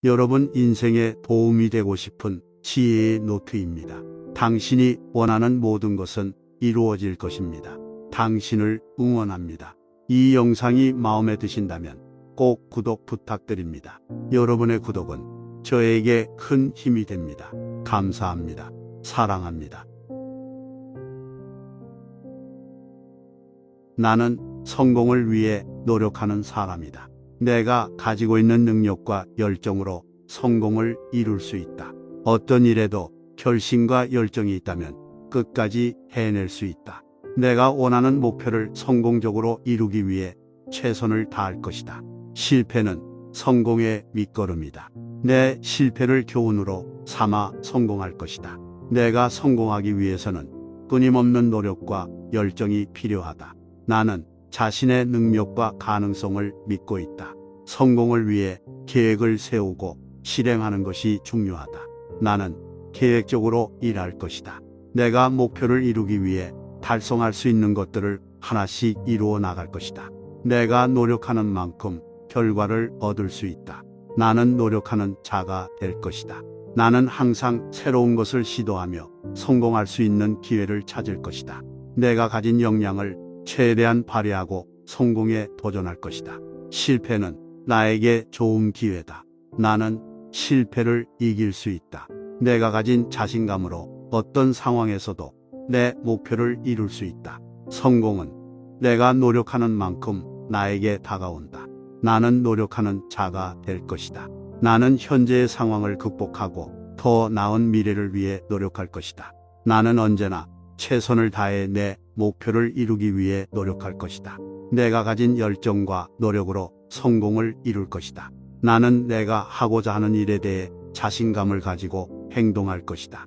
여러분 인생에 도움이 되고 싶은 지혜의 노트입니다. 당신이 원하는 모든 것은 이루어질 것입니다. 당신을 응원합니다. 이 영상이 마음에 드신다면 꼭 구독 부탁드립니다. 여러분의 구독은 저에게 큰 힘이 됩니다. 감사합니다. 사랑합니다. 나는 성공을 위해 노력하는 사람이다. 내가 가지고 있는 능력과 열정으로 성공을 이룰 수 있다. 어떤 일에도 결심과 열정이 있다면 끝까지 해낼 수 있다. 내가 원하는 목표를 성공적으로 이루기 위해 최선을 다할 것이다. 실패는 성공의 밑거름이다. 내 실패를 교훈으로 삼아 성공할 것이다. 내가 성공하기 위해서는 끊임없는 노력과 열정이 필요하다. 나는 자신의 능력과 가능성을 믿고 있다. 성공을 위해 계획을 세우고 실행하는 것이 중요하다. 나는 계획적으로 일할 것이다. 내가 목표를 이루기 위해 달성할 수 있는 것들을 하나씩 이루어 나갈 것이다. 내가 노력하는 만큼 결과를 얻을 수 있다. 나는 노력하는 자가 될 것이다. 나는 항상 새로운 것을 시도하며 성공할 수 있는 기회를 찾을 것이다. 내가 가진 역량을 최대한 발휘하고 성공에 도전할 것이다. 실패는 나에게 좋은 기회다. 나는 실패를 이길 수 있다. 내가 가진 자신감으로 어떤 상황에서도 내 목표를 이룰 수 있다. 성공은 내가 노력하는 만큼 나에게 다가온다. 나는 노력하는 자가 될 것이다. 나는 현재의 상황을 극복하고 더 나은 미래를 위해 노력할 것이다. 나는 언제나 최선을 다해 내 목표를 이루기 위해 노력할 것이다. 내가 가진 열정과 노력으로 성공을 이룰 것이다. 나는 내가 하고자 하는 일에 대해 자신감을 가지고 행동할 것이다.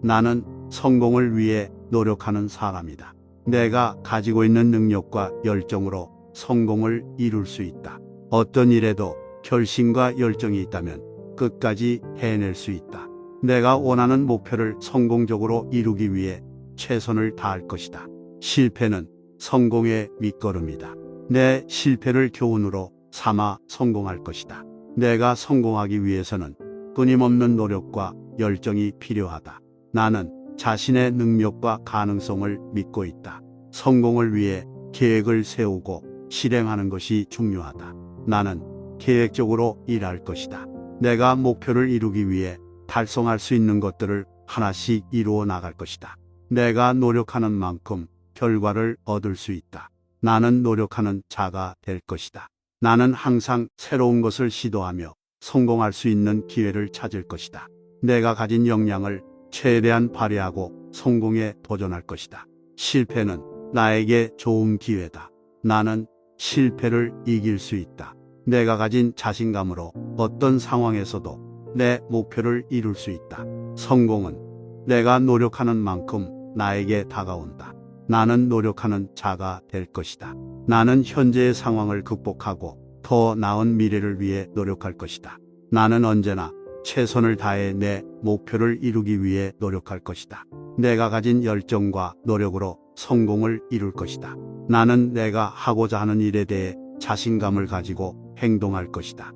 나는 성공을 위해 노력하는 사람이다. 내가 가지고 있는 능력과 열정으로 성공을 이룰 수 있다. 어떤 일에도 결심과 열정이 있다면 끝까지 해낼 수 있다. 내가 원하는 목표를 성공적으로 이루기 위해 최선을 다할 것이다. 실패는 성공의 밑거름이다. 내 실패를 교훈으로 삼아 성공할 것이다. 내가 성공하기 위해서는 끊임없는 노력과 열정이 필요하다. 나는 자신의 능력과 가능성을 믿고 있다. 성공을 위해 계획을 세우고 실행하는 것이 중요하다. 나는 계획적으로 일할 것이다. 내가 목표를 이루기 위해 달성할 수 있는 것들을 하나씩 이루어 나갈 것이다. 내가 노력하는 만큼 결과를 얻을 수 있다. 나는 노력하는 자가 될 것이다. 나는 항상 새로운 것을 시도하며 성공할 수 있는 기회를 찾을 것이다. 내가 가진 역량을 최대한 발휘하고 성공에 도전할 것이다. 실패는 나에게 좋은 기회다. 나는 실패를 이길 수 있다. 내가 가진 자신감으로 어떤 상황에서도 내 목표를 이룰 수 있다. 성공은 내가 노력하는 만큼 나에게 다가온다. 나는 노력하는 자가 될 것이다. 나는 현재의 상황을 극복하고 더 나은 미래를 위해 노력할 것이다. 나는 언제나 최선을 다해 내 목표를 이루기 위해 노력할 것이다. 내가 가진 열정과 노력으로 성공을 이룰 것이다. 나는 내가 하고자 하는 일에 대해 자신감을 가지고 행동할 것이다.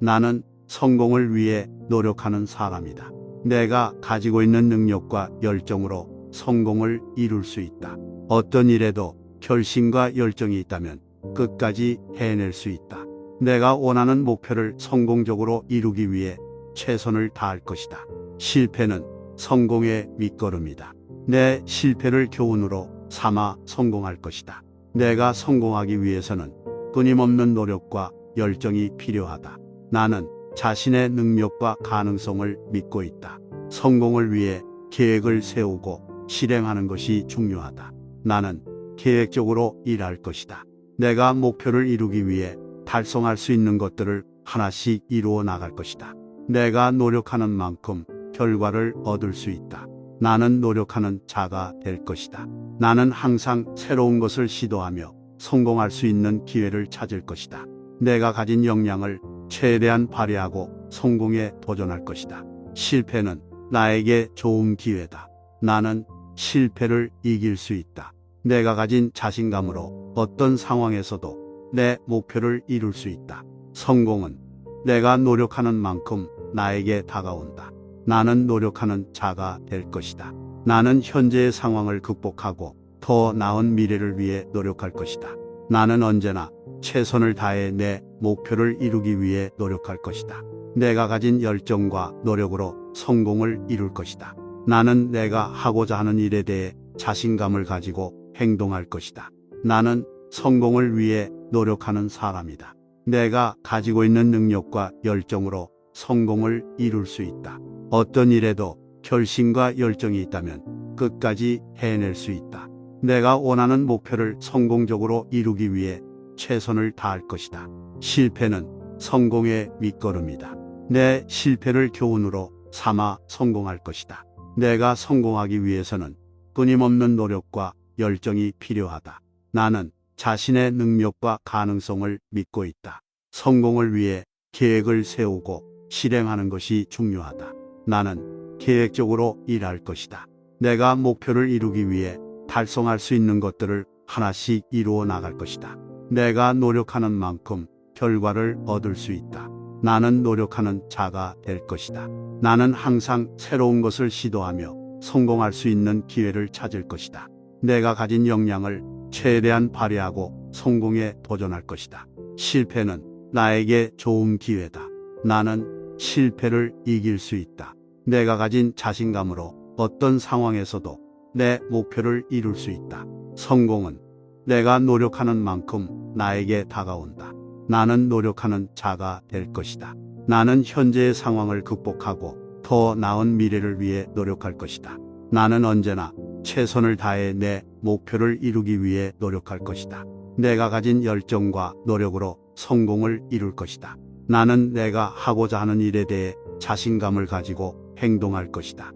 나는 성공을 위해 노력하는 사람이다. 내가 가지고 있는 능력과 열정으로 성공을 이룰 수 있다. 어떤 일에도 결심과 열정이 있다면 끝까지 해낼 수 있다. 내가 원하는 목표를 성공적으로 이루기 위해 최선을 다할 것이다. 실패는 성공의 밑거름이다. 내 실패를 교훈으로 삼아 성공할 것이다. 내가 성공하기 위해서는 끊임없는 노력과 열정이 필요하다. 나는 자신의 능력과 가능성을 믿고 있다. 성공을 위해 계획을 세우고 실행하는 것이 중요하다. 나는 계획적으로 일할 것이다. 내가 목표를 이루기 위해 달성할 수 있는 것들을 하나씩 이루어 나갈 것이다. 내가 노력하는 만큼 결과를 얻을 수 있다. 나는 노력하는 자가 될 것이다. 나는 항상 새로운 것을 시도하며 성공할 수 있는 기회를 찾을 것이다. 내가 가진 역량을 최대한 발휘하고 성공에 도전할 것이다. 실패는 나에게 좋은 기회다. 나는 실패를 이길 수 있다. 내가 가진 자신감으로 어떤 상황에서도 내 목표를 이룰 수 있다. 성공은 내가 노력하는 만큼 나에게 다가온다. 나는 노력하는 자가 될 것이다. 나는 현재의 상황을 극복하고 더 나은 미래를 위해 노력할 것이다. 나는 언제나 최선을 다해 내 목표를 이루기 위해 노력할 것이다. 내가 가진 열정과 노력으로 성공을 이룰 것이다. 나는 내가 하고자 하는 일에 대해 자신감을 가지고 행동할 것이다. 나는 성공을 위해 노력하는 사람이다. 내가 가지고 있는 능력과 열정으로 성공을 이룰 수 있다. 어떤 일에도 결심과 열정이 있다면 끝까지 해낼 수 있다. 내가 원하는 목표를 성공적으로 이루기 위해 최선을 다할 것이다. 실패는 성공의 밑거름이다. 내 실패를 교훈으로 삼아 성공할 것이다. 내가 성공하기 위해서는 끊임없는 노력과 열정이 필요하다. 나는 자신의 능력과 가능성을 믿고 있다. 성공을 위해 계획을 세우고 실행하는 것이 중요하다. 나는 계획적으로 일할 것이다. 내가 목표를 이루기 위해 달성할 수 있는 것들을 하나씩 이루어 나갈 것이다. 내가 노력하는 만큼 결과를 얻을 수 있다. 나는 노력하는 자가 될 것이다. 나는 항상 새로운 것을 시도하며 성공할 수 있는 기회를 찾을 것이다. 내가 가진 역량을 최대한 발휘하고 성공에 도전할 것이다. 실패는 나에게 좋은 기회다. 나는 실패를 이길 수 있다. 내가 가진 자신감으로 어떤 상황에서도 내 목표를 이룰 수 있다. 성공은 내가 노력하는 만큼 나에게 다가온다. 나는 노력하는 자가 될 것이다. 나는 현재의 상황을 극복하고 더 나은 미래를 위해 노력할 것이다. 나는 언제나 최선을 다해 내 목표를 이루기 위해 노력할 것이다. 내가 가진 열정과 노력으로 성공을 이룰 것이다. 나는 내가 하고자 하는 일에 대해 자신감을 가지고 행동할 것이다.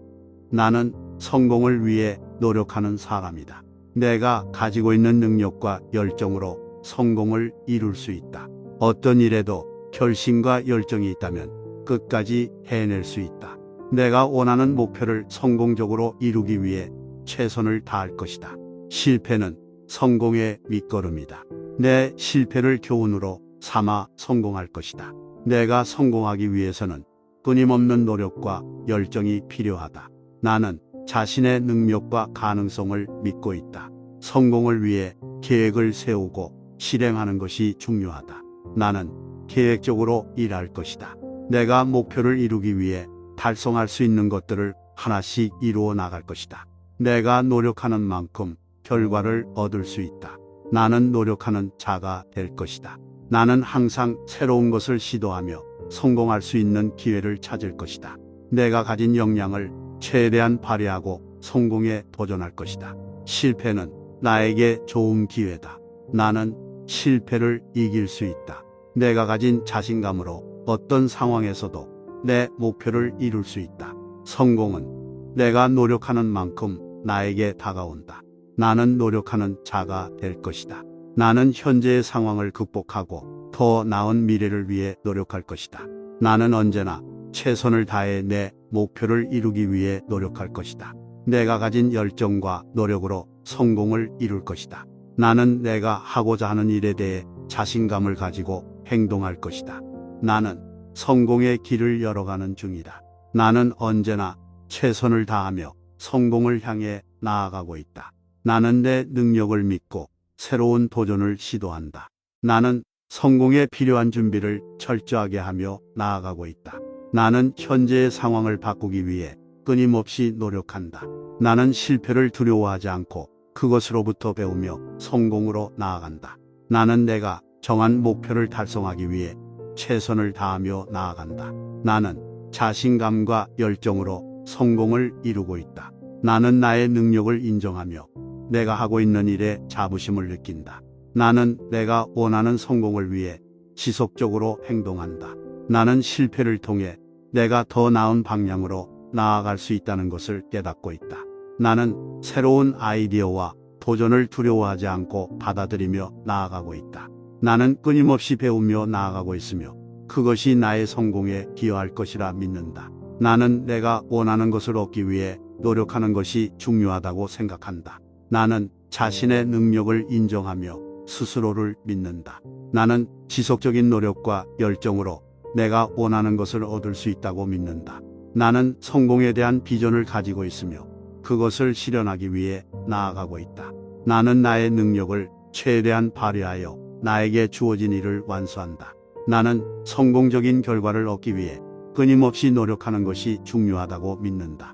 나는 성공을 위해 노력하는 사람이다. 내가 가지고 있는 능력과 열정으로 성공을 이룰 수 있다. 어떤 일에도 결심과 열정이 있다면 끝까지 해낼 수 있다. 내가 원하는 목표를 성공적으로 이루기 위해 최선을 다할 것이다. 실패는 성공의 밑거름이다. 내 실패를 교훈으로 삼아 성공할 것이다. 내가 성공하기 위해서는 끊임없는 노력과 열정이 필요하다. 나는 자신의 능력과 가능성을 믿고 있다. 성공을 위해 계획을 세우고 실행하는 것이 중요하다. 나는 계획적으로 일할 것이다. 내가 목표를 이루기 위해 달성할 수 있는 것들을 하나씩 이루어 나갈 것이다. 내가 노력하는 만큼 결과를 얻을 수 있다. 나는 노력하는 자가 될 것이다. 나는 항상 새로운 것을 시도하며 성공할 수 있는 기회를 찾을 것이다. 내가 가진 역량을 최대한 발휘하고 성공에 도전할 것이다. 실패는 나에게 좋은 기회다. 나는 실패를 이길 수 있다. 내가 가진 자신감으로 어떤 상황에서도 내 목표를 이룰 수 있다. 성공은 내가 노력하는 만큼 나에게 다가온다. 나는 노력하는 자가 될 것이다. 나는 현재의 상황을 극복하고 더 나은 미래를 위해 노력할 것이다. 나는 언제나 최선을 다해 내 목표를 이루기 위해 노력할 것이다. 내가 가진 열정과 노력으로 성공을 이룰 것이다. 나는 내가 하고자 하는 일에 대해 자신감을 가지고 행동할 것이다. 나는 성공의 길을 열어가는 중이다. 나는 언제나 최선을 다하며 성공을 향해 나아가고 있다. 나는 내 능력을 믿고 새로운 도전을 시도한다. 나는 성공에 필요한 준비를 철저하게 하며 나아가고 있다. 나는 현재의 상황을 바꾸기 위해 끊임없이 노력한다. 나는 실패를 두려워하지 않고 그것으로부터 배우며 성공으로 나아간다. 나는 내가 정한 목표를 달성하기 위해 최선을 다하며 나아간다. 나는 자신감과 열정으로 성공을 이루고 있다. 나는 나의 능력을 인정하며 내가 하고 있는 일에 자부심을 느낀다. 나는 내가 원하는 성공을 위해 지속적으로 행동한다. 나는 실패를 통해 내가 더 나은 방향으로 나아갈 수 있다는 것을 깨닫고 있다. 나는 새로운 아이디어와 도전을 두려워하지 않고 받아들이며 나아가고 있다. 나는 끊임없이 배우며 나아가고 있으며 그것이 나의 성공에 기여할 것이라 믿는다. 나는 내가 원하는 것을 얻기 위해 노력하는 것이 중요하다고 생각한다. 나는 자신의 능력을 인정하며 스스로를 믿는다. 나는 지속적인 노력과 열정으로 내가 원하는 것을 얻을 수 있다고 믿는다. 나는 성공에 대한 비전을 가지고 있으며 그것을 실현하기 위해 나아가고 있다. 나는 나의 능력을 최대한 발휘하여 나에게 주어진 일을 완수한다. 나는 성공적인 결과를 얻기 위해 끊임없이 노력하는 것이 중요하다고 믿는다.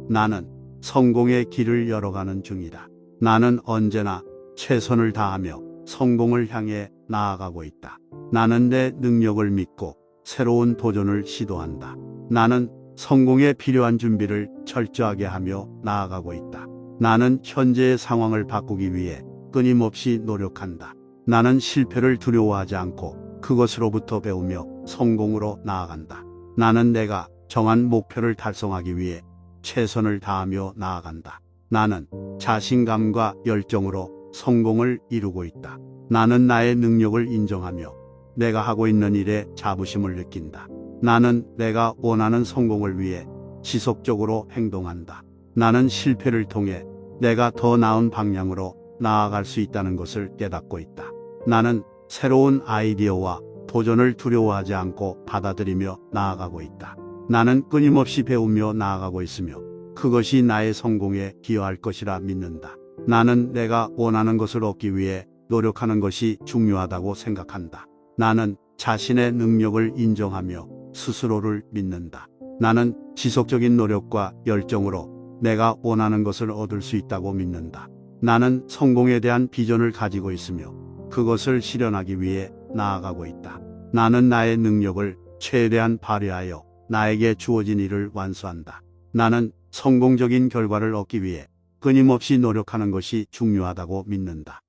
나는 성공의 길을 열어가는 중이다. 나는 언제나 최선을 다하며 성공을 향해 나아가고 있다. 나는 내 능력을 믿고 새로운 도전을 시도한다. 나는 성공에 필요한 준비를 철저하게 하며 나아가고 있다. 나는 현재의 상황을 바꾸기 위해 끊임없이 노력한다. 나는 실패를 두려워하지 않고 그것으로부터 배우며 성공으로 나아간다. 나는 내가 정한 목표를 달성하기 위해 최선을 다하며 나아간다. 나는 자신감과 열정으로 성공을 이루고 있다. 나는 나의 능력을 인정하며 내가 하고 있는 일에 자부심을 느낀다. 나는 내가 원하는 성공을 위해 지속적으로 행동한다. 나는 실패를 통해 내가 더 나은 방향으로 나아갈 수 있다는 것을 깨닫고 있다. 나는 새로운 아이디어와 도전을 두려워하지 않고 받아들이며 나아가고 있다. 나는 끊임없이 배우며 나아가고 있으며 그것이 나의 성공에 기여할 것이라 믿는다. 나는 내가 원하는 것을 얻기 위해 노력하는 것이 중요하다고 생각한다. 나는 자신의 능력을 인정하며 스스로를 믿는다. 나는 지속적인 노력과 열정으로 내가 원하는 것을 얻을 수 있다고 믿는다. 나는 성공에 대한 비전을 가지고 있으며 그것을 실현하기 위해 나아가고 있다. 나는 나의 능력을 최대한 발휘하여 나에게 주어진 일을 완수한다. 나는 성공적인 결과를 얻기 위해 끊임없이 노력하는 것이 중요하다고 믿는다.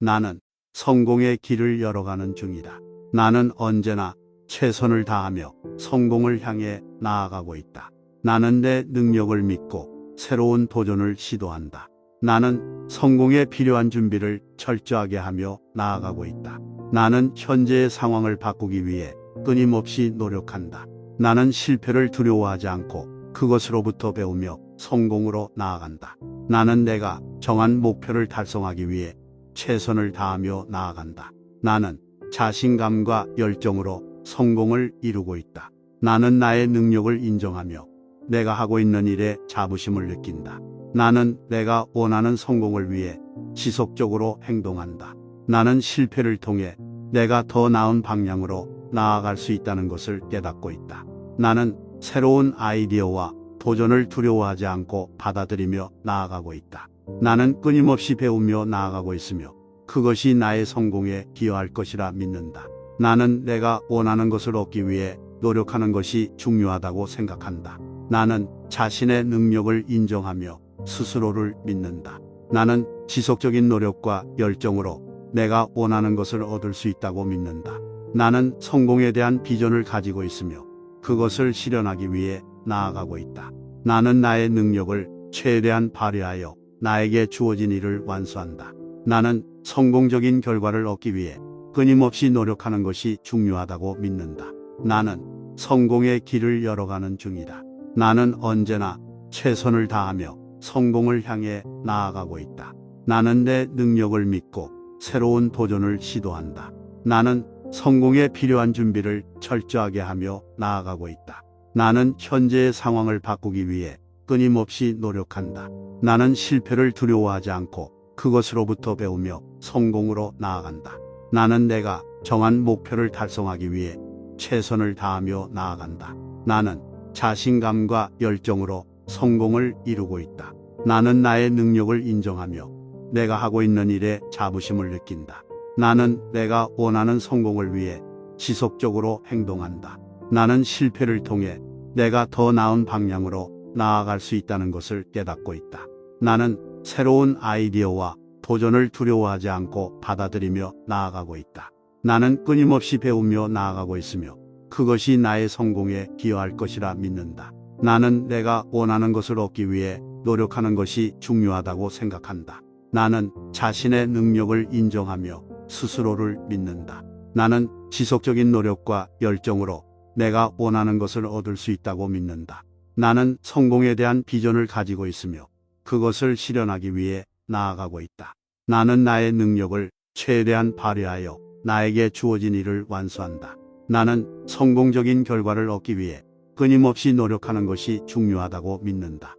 나는 성공의 길을 열어가는 중이다. 나는 언제나 최선을 다하며 성공을 향해 나아가고 있다. 나는 내 능력을 믿고 새로운 도전을 시도한다. 나는 성공에 필요한 준비를 철저하게 하며 나아가고 있다. 나는 현재의 상황을 바꾸기 위해 끊임없이 노력한다. 나는 실패를 두려워하지 않고 그것으로부터 배우며 성공으로 나아간다. 나는 내가 정한 목표를 달성하기 위해 최선을 다하며 나아간다. 나는 자신감과 열정으로 성공을 이루고 있다. 나는 나의 능력을 인정하며 내가 하고 있는 일에 자부심을 느낀다. 나는 내가 원하는 성공을 위해 지속적으로 행동한다. 나는 실패를 통해 내가 더 나은 방향으로 나아갈 수 있다는 것을 깨닫고 있다. 나는 새로운 아이디어와 도전을 두려워하지 않고 받아들이며 나아가고 있다. 나는 끊임없이 배우며 나아가고 있으며 그것이 나의 성공에 기여할 것이라 믿는다. 나는 내가 원하는 것을 얻기 위해 노력하는 것이 중요하다고 생각한다. 나는 자신의 능력을 인정하며 스스로를 믿는다. 나는 지속적인 노력과 열정으로 내가 원하는 것을 얻을 수 있다고 믿는다. 나는 성공에 대한 비전을 가지고 있으며 그것을 실현하기 위해 나아가고 있다. 나는 나의 능력을 최대한 발휘하여 나에게 주어진 일을 완수한다. 나는 성공적인 결과를 얻기 위해 끊임없이 노력하는 것이 중요하다고 믿는다. 나는 성공의 길을 열어가는 중이다. 나는 언제나 최선을 다하며 성공을 향해 나아가고 있다. 나는 내 능력을 믿고 새로운 도전을 시도한다. 나는 성공에 필요한 준비를 철저하게 하며 나아가고 있다. 나는 현재의 상황을 바꾸기 위해 끊임없이 노력한다. 나는 실패를 두려워하지 않고 그것으로부터 배우며 성공으로 나아간다. 나는 내가 정한 목표를 달성하기 위해 최선을 다하며 나아간다. 나는 자신감과 열정으로 성공을 이루고 있다. 나는 나의 능력을 인정하며 내가 하고 있는 일에 자부심을 느낀다. 나는 내가 원하는 성공을 위해 지속적으로 행동한다. 나는 실패를 통해 내가 더 나은 방향으로 나아갈 수 있다는 것을 깨닫고 있다. 나는 새로운 아이디어와 도전을 두려워하지 않고 받아들이며 나아가고 있다. 나는 끊임없이 배우며 나아가고 있으며 그것이 나의 성공에 기여할 것이라 믿는다. 나는 내가 원하는 것을 얻기 위해 노력하는 것이 중요하다고 생각한다. 나는 자신의 능력을 인정하며 스스로를 믿는다. 나는 지속적인 노력과 열정으로 내가 원하는 것을 얻을 수 있다고 믿는다. 나는 성공에 대한 비전을 가지고 있으며 그것을 실현하기 위해 나아가고 있다. 나는 나의 능력을 최대한 발휘하여 나에게 주어진 일을 완수한다. 나는 성공적인 결과를 얻기 위해 끊임없이 노력하는 것이 중요하다고 믿는다.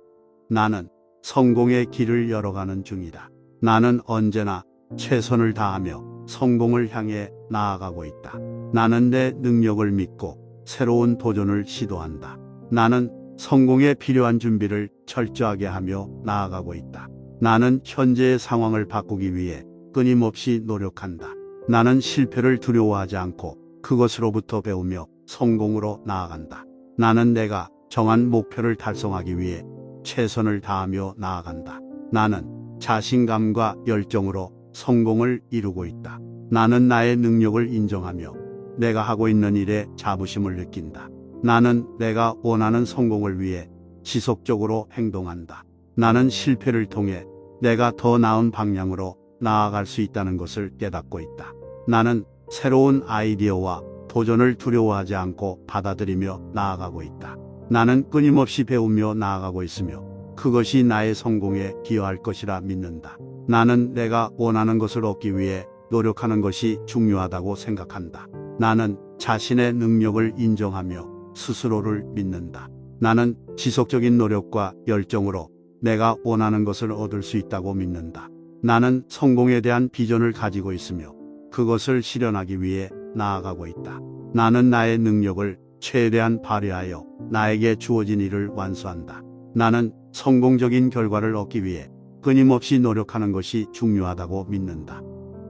나는 성공의 길을 열어가는 중이다. 나는 언제나 최선을 다하며 성공을 향해 나아가고 있다. 나는 내 능력을 믿고 새로운 도전을 시도한다. 나는 성공에 필요한 준비를 철저하게 하며 나아가고 있다. 나는 현재의 상황을 바꾸기 위해 끊임없이 노력한다. 나는 실패를 두려워하지 않고 그것으로부터 배우며 성공으로 나아간다. 나는 내가 정한 목표를 달성하기 위해 최선을 다하며 나아간다. 나는 자신감과 열정으로 성공을 이루고 있다. 나는 나의 능력을 인정하며 내가 하고 있는 일에 자부심을 느낀다. 나는 내가 원하는 성공을 위해 지속적으로 행동한다. 나는 실패를 통해 내가 더 나은 방향으로 나아갈 수 있다는 것을 깨닫고 있다. 나는 새로운 아이디어와 도전을 두려워하지 않고 받아들이며 나아가고 있다. 나는 끊임없이 배우며 나아가고 있으며 그것이 나의 성공에 기여할 것이라 믿는다. 나는 내가 원하는 것을 얻기 위해 노력하는 것이 중요하다고 생각한다. 나는 자신의 능력을 인정하며 스스로를 믿는다. 나는 지속적인 노력과 열정으로 내가 원하는 것을 얻을 수 있다고 믿는다. 나는 성공에 대한 비전을 가지고 있으며 그것을 실현하기 위해 나아가고 있다. 나는 나의 능력을 최대한 발휘하여 나에게 주어진 일을 완수한다. 나는 성공적인 결과를 얻기 위해 끊임없이 노력하는 것이 중요하다고 믿는다.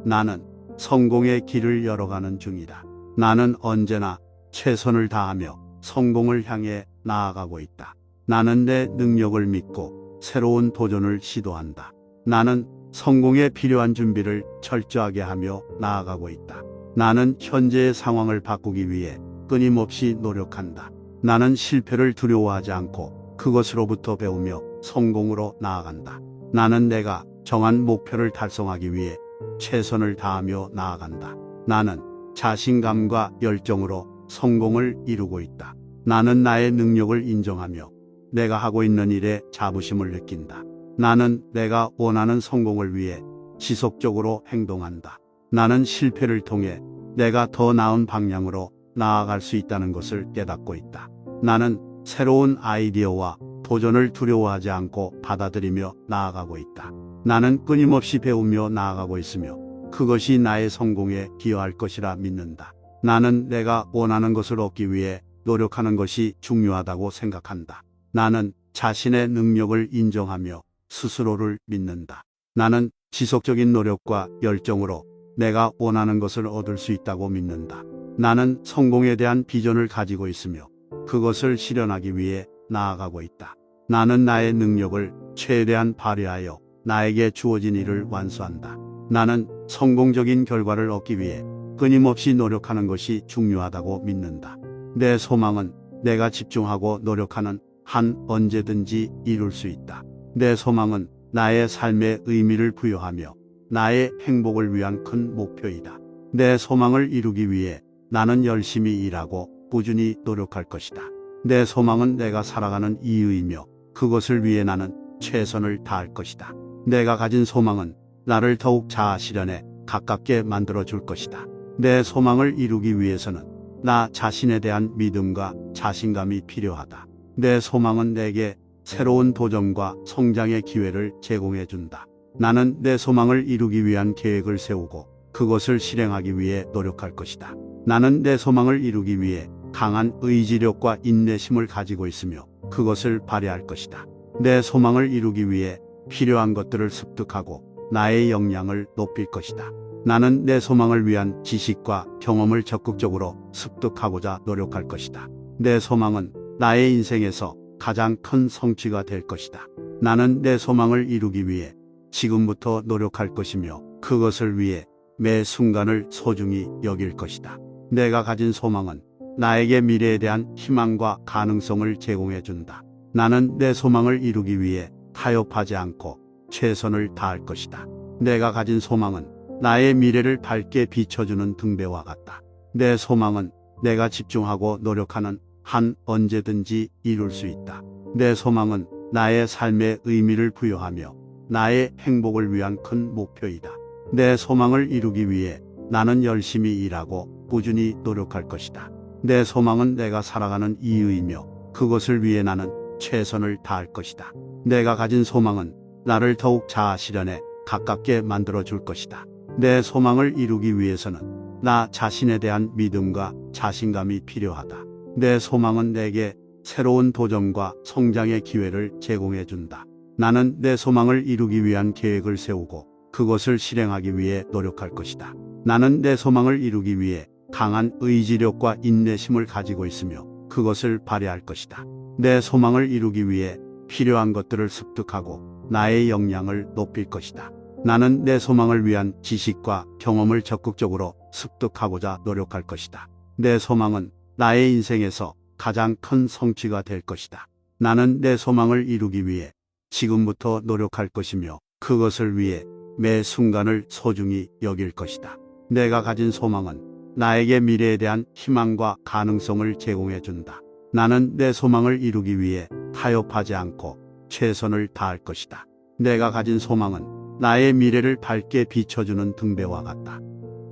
나는 성공의 길을 열어가는 중이다. 나는 언제나 최선을 다하며 성공을 향해 나아가고 있다. 나는 내 능력을 믿고 새로운 도전을 시도한다. 나는 성공에 필요한 준비를 철저하게 하며 나아가고 있다. 나는 현재의 상황을 바꾸기 위해 끊임없이 노력한다. 나는 실패를 두려워하지 않고 그것으로부터 배우며 성공으로 나아간다. 나는 내가 정한 목표를 달성하기 위해 최선을 다하며 나아간다. 나는 자신감과 열정으로 성공을 이루고 있다. 나는 나의 능력을 인정하며 내가 하고 있는 일에 자부심을 느낀다. 나는 내가 원하는 성공을 위해 지속적으로 행동한다. 나는 실패를 통해 내가 더 나은 방향으로 나아갈 수 있다는 것을 깨닫고 있다. 나는 새로운 아이디어와 도전을 두려워하지 않고 받아들이며 나아가고 있다. 나는 끊임없이 배우며 나아가고 있으며 그것이 나의 성공에 기여할 것이라 믿는다. 나는 내가 원하는 것을 얻기 위해 노력하는 것이 중요하다고 생각한다. 나는 자신의 능력을 인정하며 스스로를 믿는다. 나는 지속적인 노력과 열정으로 내가 원하는 것을 얻을 수 있다고 믿는다. 나는 성공에 대한 비전을 가지고 있으며 그것을 실현하기 위해 나아가고 있다. 나는 나의 능력을 최대한 발휘하여 나에게 주어진 일을 완수한다. 나는 성공적인 결과를 얻기 위해 끊임없이 노력하는 것이 중요하다고 믿는다. 내 소망은 내가 집중하고 노력하는 한 언제든지 이룰 수 있다. 내 소망은 나의 삶에 의미를 부여하며 나의 행복을 위한 큰 목표이다. 내 소망을 이루기 위해 나는 열심히 일하고 꾸준히 노력할 것이다. 내 소망은 내가 살아가는 이유이며 그것을 위해 나는 최선을 다할 것이다. 내가 가진 소망은 나를 더욱 자아 실현에 가깝게 만들어줄 것이다. 내 소망을 이루기 위해서는 나 자신에 대한 믿음과 자신감이 필요하다. 내 소망은 내게 새로운 도전과 성장의 기회를 제공해준다. 나는 내 소망을 이루기 위한 계획을 세우고 그것을 실행하기 위해 노력할 것이다. 나는 내 소망을 이루기 위해 강한 의지력과 인내심을 가지고 있으며 그것을 발휘할 것이다. 내 소망을 이루기 위해 필요한 것들을 습득하고 나의 역량을 높일 것이다. 나는 내 소망을 위한 지식과 경험을 적극적으로 습득하고자 노력할 것이다. 내 소망은 나의 인생에서 가장 큰 성취가 될 것이다. 나는 내 소망을 이루기 위해 지금부터 노력할 것이며 그것을 위해 매 순간을 소중히 여길 것이다. 내가 가진 소망은 나에게 미래에 대한 희망과 가능성을 제공해 준다. 나는 내 소망을 이루기 위해 타협하지 않고 최선을 다할 것이다. 내가 가진 소망은 나의 미래를 밝게 비춰주는 등대와 같다. 내 소망은 내가 집중하고 노력하는 한 언제든지 이룰 수 있다. 내 소망은 나의 삶에 의미를 부여하며 나의 행복을 위한 큰 목표이다. 내 소망을 이루기 위해 나는 열심히 일하고 꾸준히 노력할 것이다. 내 소망은 내가 살아가는 이유이며 그것을 위해 나는 최선을 다할 것이다. 내가 가진 소망은 나를 더욱 자아 실현에 가깝게 만들어 줄 것이다. 내 소망을 이루기 위해서는 나 자신에 대한 믿음과 자신감이 필요하다. 내 소망은 내게 새로운 도전과 성장의 기회를 제공해 준다. 나는 내 소망을 이루기 위한 계획을 세우고 그것을 실행하기 위해 노력할 것이다. 나는 내 소망을 이루기 위해 강한 의지력과 인내심을 가지고 있으며 그것을 발휘할 것이다. 내 소망을 이루기 위해 필요한 것들을 습득하고 나의 역량을 높일 것이다. 나는 내 소망을 위한 지식과 경험을 적극적으로 습득하고자 노력할 것이다. 내 소망은 나의 인생에서 가장 큰 성취가 될 것이다. 나는 내 소망을 이루기 위해 지금부터 노력할 것이며 그것을 위해 매 순간을 소중히 여길 것이다. 내가 가진 소망은 나에게 미래에 대한 희망과 가능성을 제공해 준다. 나는 내 소망을 이루기 위해 타협하지 않고 최선을 다할 것이다. 내가 가진 소망은 나의 미래를 밝게 비춰주는 등대와 같다.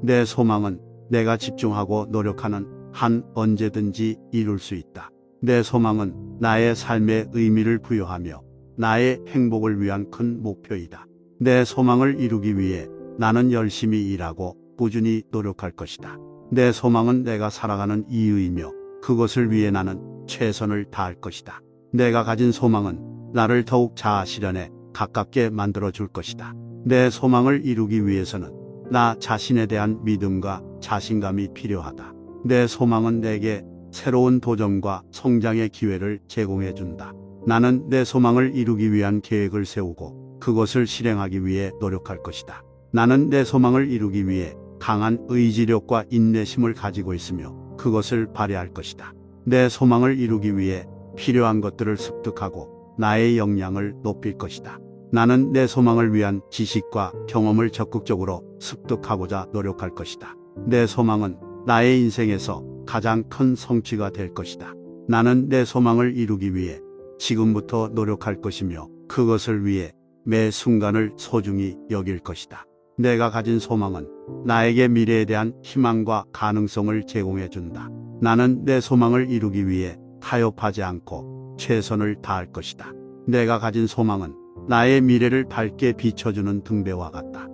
내 소망은 내가 집중하고 노력하는 한 언제든지 이룰 수 있다. 내 소망은 나의 삶에 의미를 부여하며 나의 행복을 위한 큰 목표이다. 내 소망을 이루기 위해 나는 열심히 일하고 꾸준히 노력할 것이다. 내 소망은 내가 살아가는 이유이며 그것을 위해 나는 최선을 다할 것이다. 내가 가진 소망은 나를 더욱 자아 실현에 가깝게 만들어 줄 것이다. 내 소망을 이루기 위해서는 나 자신에 대한 믿음과 자신감이 필요하다. 내 소망은 내게 새로운 도전과 성장의 기회를 제공해 준다. 나는 내 소망을 이루기 위한 계획을 세우고 그것을 실행하기 위해 노력할 것이다. 나는 내 소망을 이루기 위해 강한 의지력과 인내심을 가지고 있으며 그것을 발휘할 것이다. 내 소망을 이루기 위해 필요한 것들을 습득하고 나의 역량을 높일 것이다. 나는 내 소망을 위한 지식과 경험을 적극적으로 습득하고자 노력할 것이다. 내 소망은 나의 인생에서 가장 큰 성취가 될 것이다. 나는 내 소망을 이루기 위해 지금부터 노력할 것이며 그것을 위해 매 순간을 소중히 여길 것이다. 내가 가진 소망은 나에게 미래에 대한 희망과 가능성을 제공해 준다. 나는 내 소망을 이루기 위해 타협하지 않고 최선을 다할 것이다. 내가 가진 소망은 나의 미래를 밝게 비춰주는 등대와 같다.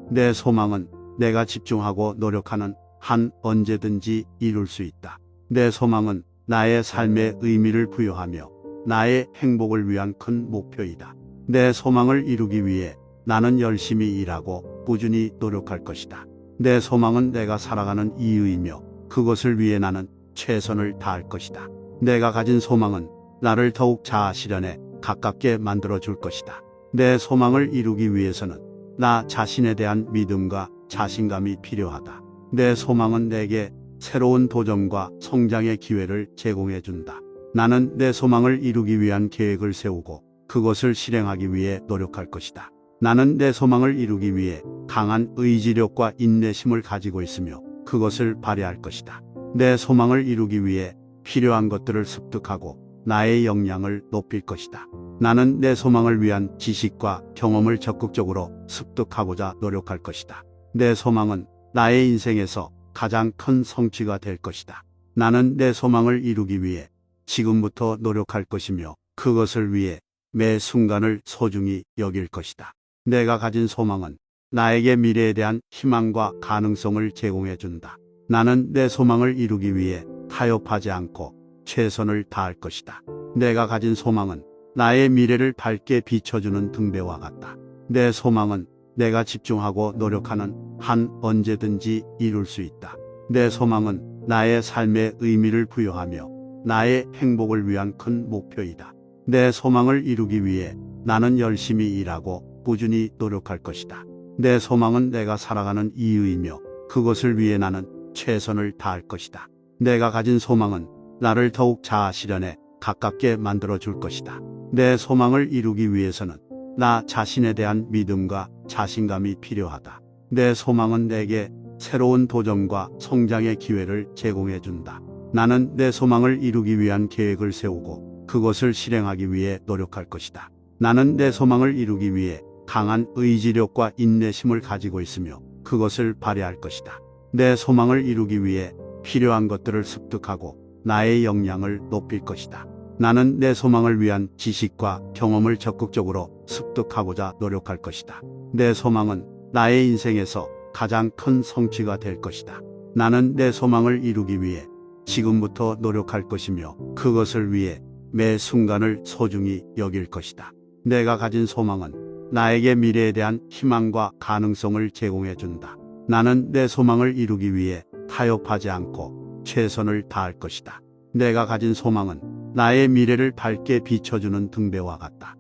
내 소망은 내가 집중하고 노력하는 한 언제든지 이룰 수 있다. 내 소망은 나의 삶에 의미를 부여하며 나의 행복을 위한 큰 목표이다. 내 소망을 이루기 위해 나는 열심히 일하고 꾸준히 노력할 것이다. 내 소망은 내가 살아가는 이유이며 그것을 위해 나는 최선을 다할 것이다. 내가 가진 소망은 나를 더욱 자아 실현에 가깝게 만들어 줄 것이다. 내 소망을 이루기 위해서는 나 자신에 대한 믿음과 자신감이 필요하다. 내 소망은 내게 새로운 도전과 성장의 기회를 제공해 준다. 나는 내 소망을 이루기 위한 계획을 세우고 그것을 실행하기 위해 노력할 것이다. 나는 내 소망을 이루기 위해 강한 의지력과 인내심을 가지고 있으며 그것을 발휘할 것이다. 내 소망을 이루기 위해 필요한 것들을 습득하고 나의 역량을 높일 것이다. 나는 내 소망을 위한 지식과 경험을 적극적으로 습득하고자 노력할 것이다. 내 소망은 나의 인생에서 가장 큰 성취가 될 것이다. 나는 내 소망을 이루기 위해 지금부터 노력할 것이며 그것을 위해 매 순간을 소중히 여길 것이다. 내가 가진 소망은 나에게 미래에 대한 희망과 가능성을 제공해 준다. 나는 내 소망을 이루기 위해 타협하지 않고 최선을 다할 것이다. 내가 가진 소망은 나의 미래를 밝게 비춰주는 등대와 같다. 내 소망은 내가 집중하고 노력하는 한 언제든지 이룰 수 있다. 내 소망은 나의 삶에 의미를 부여하며 나의 행복을 위한 큰 목표이다. 내 소망을 이루기 위해 나는 열심히 일하고 꾸준히 노력할 것이다. 내 소망은 내가 살아가는 이유이며 그것을 위해 나는 최선을 다할 것이다. 내가 가진 소망은 나를 더욱 자아 실현에 가깝게 만들어 줄 것이다. 내 소망을 이루기 위해서는 나 자신에 대한 믿음과 자신감이 필요하다. 내 소망은 내게 새로운 도전과 성장의 기회를 제공해 준다. 나는 내 소망을 이루기 위한 계획을 세우고 그것을 실행하기 위해 노력할 것이다. 나는 내 소망을 이루기 위해 강한 의지력과 인내심을 가지고 있으며 그것을 발휘할 것이다. 내 소망을 이루기 위해 필요한 것들을 습득하고 나의 역량을 높일 것이다. 나는 내 소망을 위한 지식과 경험을 적극적으로 습득하고자 노력할 것이다. 내 소망은 나의 인생에서 가장 큰 성취가 될 것이다. 나는 내 소망을 이루기 위해 지금부터 노력할 것이며 그것을 위해 매 순간을 소중히 여길 것이다. 내가 가진 소망은 나에게 미래에 대한 희망과 가능성을 제공해 준다. 나는 내 소망을 이루기 위해 타협하지 않고 최선을 다할 것이다. 내가 가진 소망은 나의 미래를 밝게 비춰주는 등대와 같다.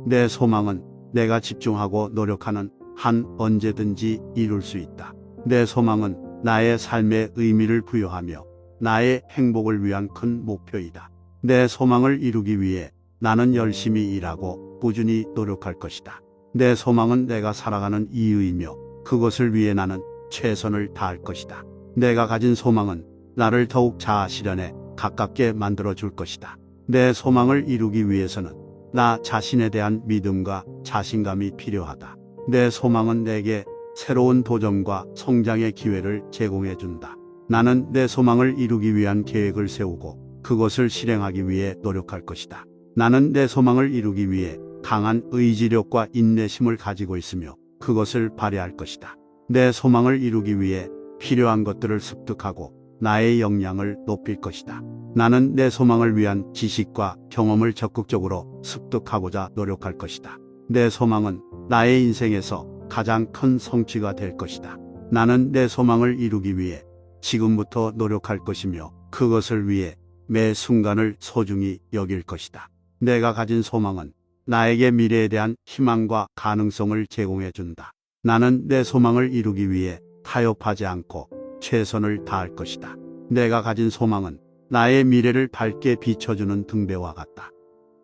내 소망은 내가 집중하고 노력하는 한 언제든지 이룰 수 있다. 내 소망은 나의 삶에 의미를 부여하며 나의 행복을 위한 큰 목표이다. 내 소망을 이루기 위해 나는 열심히 일하고 꾸준히 노력할 것이다. 내 소망은 내가 살아가는 이유이며 그것을 위해 나는 최선을 다할 것이다. 내가 가진 소망은 나를 더욱 자아 실현에 가깝게 만들어 줄 것이다. 내 소망을 이루기 위해서는 나 자신에 대한 믿음과 자신감이 필요하다. 내 소망은 내게 새로운 도전과 성장의 기회를 제공해 준다. 나는 내 소망을 이루기 위한 계획을 세우고 그것을 실행하기 위해 노력할 것이다. 나는 내 소망을 이루기 위해 강한 의지력과 인내심을 가지고 있으며 그것을 발휘할 것이다. 내 소망을 이루기 위해 필요한 것들을 습득하고 나의 역량을 높일 것이다. 나는 내 소망을 위한 지식과 경험을 적극적으로 습득하고자 노력할 것이다. 내 소망은 나의 인생에서 가장 큰 성취가 될 것이다. 나는 내 소망을 이루기 위해 지금부터 노력할 것이며 그것을 위해 매 순간을 소중히 여길 것이다. 내가 가진 소망은 나에게 미래에 대한 희망과 가능성을 제공해 준다. 나는 내 소망을 이루기 위해 타협하지 않고 최선을 다할 것이다. 내가 가진 소망은 나의 미래를 밝게 비춰주는 등대와 같다.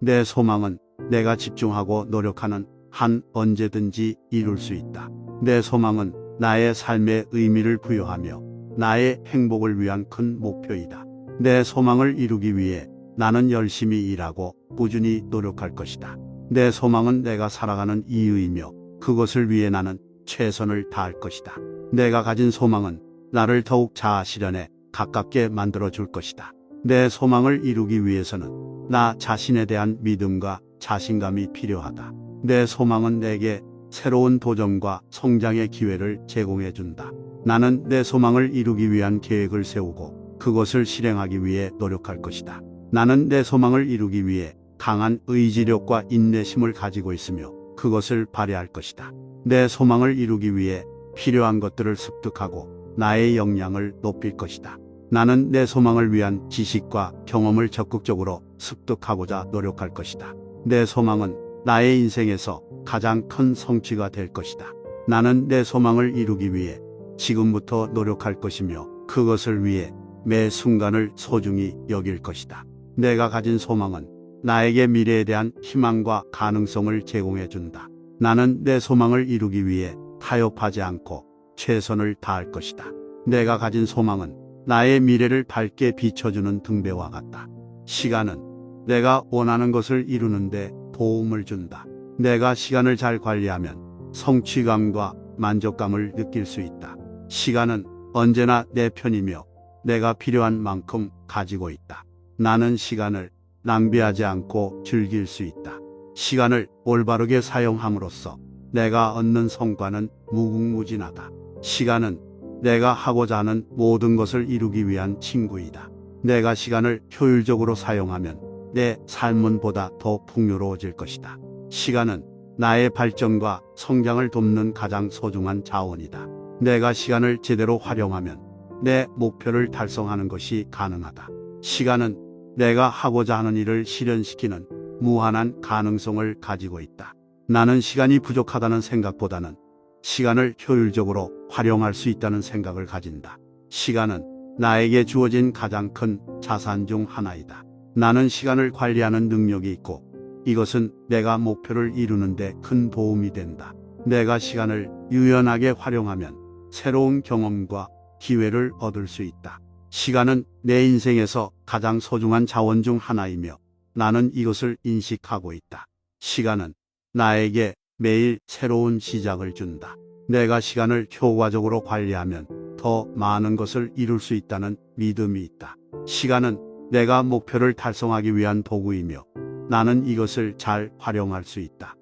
내 소망은 내가 집중하고 노력하는 한 언제든지 이룰 수 있다. 내 소망은 나의 삶에 의미를 부여하며 나의 행복을 위한 큰 목표이다. 내 소망을 이루기 위해 나는 열심히 일하고 꾸준히 노력할 것이다. 내 소망은 내가 살아가는 이유이며 그것을 위해 나는 최선을 다할 것이다. 내가 가진 소망은 나를 더욱 자아 실현에 가깝게 만들어 줄 것이다. 내 소망을 이루기 위해서는 나 자신에 대한 믿음과 자신감이 필요하다. 내 소망은 내게 새로운 도전과 성장의 기회를 제공해 준다. 나는 내 소망을 이루기 위한 계획을 세우고 그것을 실행하기 위해 노력할 것이다. 나는 내 소망을 이루기 위해 강한 의지력과 인내심을 가지고 있으며 그것을 발휘할 것이다. 내 소망을 이루기 위해 필요한 것들을 습득하고 나의 역량을 높일 것이다. 나는 내 소망을 위한 지식과 경험을 적극적으로 습득하고자 노력할 것이다. 내 소망은 나의 인생에서 가장 큰 성취가 될 것이다. 나는 내 소망을 이루기 위해 지금부터 노력할 것이며 그것을 위해 매 순간을 소중히 여길 것이다. 내가 가진 소망은 나에게 미래에 대한 희망과 가능성을 제공해 준다. 나는 내 소망을 이루기 위해 타협하지 않고 최선을 다할 것이다. 내가 가진 소망은 나의 미래를 밝게 비춰주는 등대와 같다. 시간은 내가 원하는 것을 이루는데 도움을 준다. 내가 시간을 잘 관리하면 성취감과 만족감을 느낄 수 있다. 시간은 언제나 내 편이며 내가 필요한 만큼 가지고 있다. 나는 시간을 낭비하지 않고 즐길 수 있다. 시간을 올바르게 사용함으로써 내가 얻는 성과는 무궁무진하다. 시간은 내가 하고자 하는 모든 것을 이루기 위한 친구이다. 내가 시간을 효율적으로 사용하면 내 삶은 보다 더 풍요로워질 것이다. 시간은 나의 발전과 성장을 돕는 가장 소중한 자원이다. 내가 시간을 제대로 활용하면 내 목표를 달성하는 것이 가능하다. 시간은 내가 하고자 하는 일을 실현시키는 무한한 가능성을 가지고 있다. 나는 시간이 부족하다는 생각보다는 시간을 효율적으로 활용할 수 있다는 생각을 가진다. 시간은 나에게 주어진 가장 큰 자산 중 하나이다. 나는 시간을 관리하는 능력이 있고 이것은 내가 목표를 이루는 데 큰 도움이 된다. 내가 시간을 유연하게 활용하면 새로운 경험과 기회를 얻을 수 있다. 시간은 내 인생에서 가장 소중한 자원 중 하나이며 나는 이것을 인식하고 있다. 시간은 나에게 매일 새로운 시작을 준다. 내가 시간을 효과적으로 관리하면 더 많은 것을 이룰 수 있다는 믿음이 있다. 시간은 내가 목표를 달성하기 위한 도구이며 나는 이것을 잘 활용할 수 있다.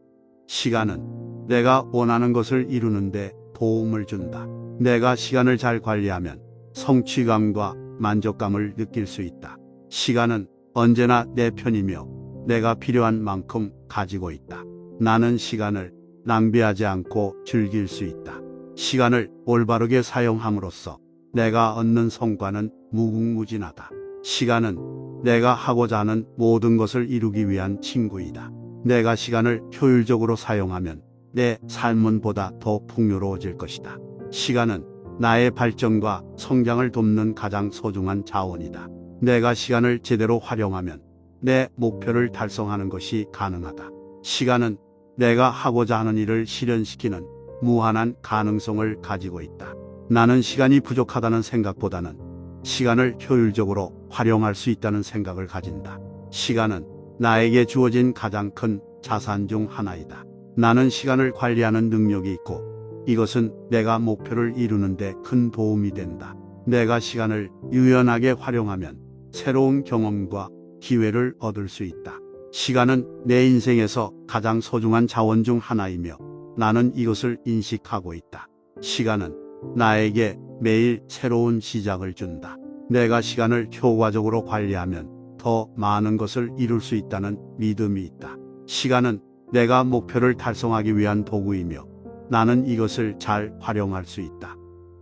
시간은 내가 원하는 것을 이루는데 도움을 준다. 내가 시간을 잘 관리하면 성취감과 만족감을 느낄 수 있다. 시간은 언제나 내 편이며 내가 필요한 만큼 가지고 있다. 나는 시간을 낭비하지 않고 즐길 수 있다. 시간을 올바르게 사용함으로써 내가 얻는 성과는 무궁무진하다. 시간은 내가 하고자 하는 모든 것을 이루기 위한 친구이다. 내가 시간을 효율적으로 사용하면 내 삶은 보다 더 풍요로워질 것이다. 시간은 나의 발전과 성장을 돕는 가장 소중한 자원이다. 내가 시간을 제대로 활용하면 내 목표를 달성하는 것이 가능하다. 시간은 내가 하고자 하는 일을 실현시키는 무한한 가능성을 가지고 있다. 나는 시간이 부족하다는 생각보다는 시간을 효율적으로 활용할 수 있다는 생각을 가진다. 시간은 나에게 주어진 가장 큰 자산 중 하나이다. 나는 시간을 관리하는 능력이 있고 이것은 내가 목표를 이루는 데 큰 도움이 된다. 내가 시간을 유연하게 활용하면 새로운 경험과 기회를 얻을 수 있다. 시간은 내 인생에서 가장 소중한 자원 중 하나이며 나는 이것을 인식하고 있다. 시간은 나에게 매일 새로운 시작을 준다. 내가 시간을 효과적으로 관리하면 더 많은 것을 이룰 수 있다는 믿음이 있다. 시간은 내가 목표를 달성하기 위한 도구이며 나는 이것을 잘 활용할 수 있다.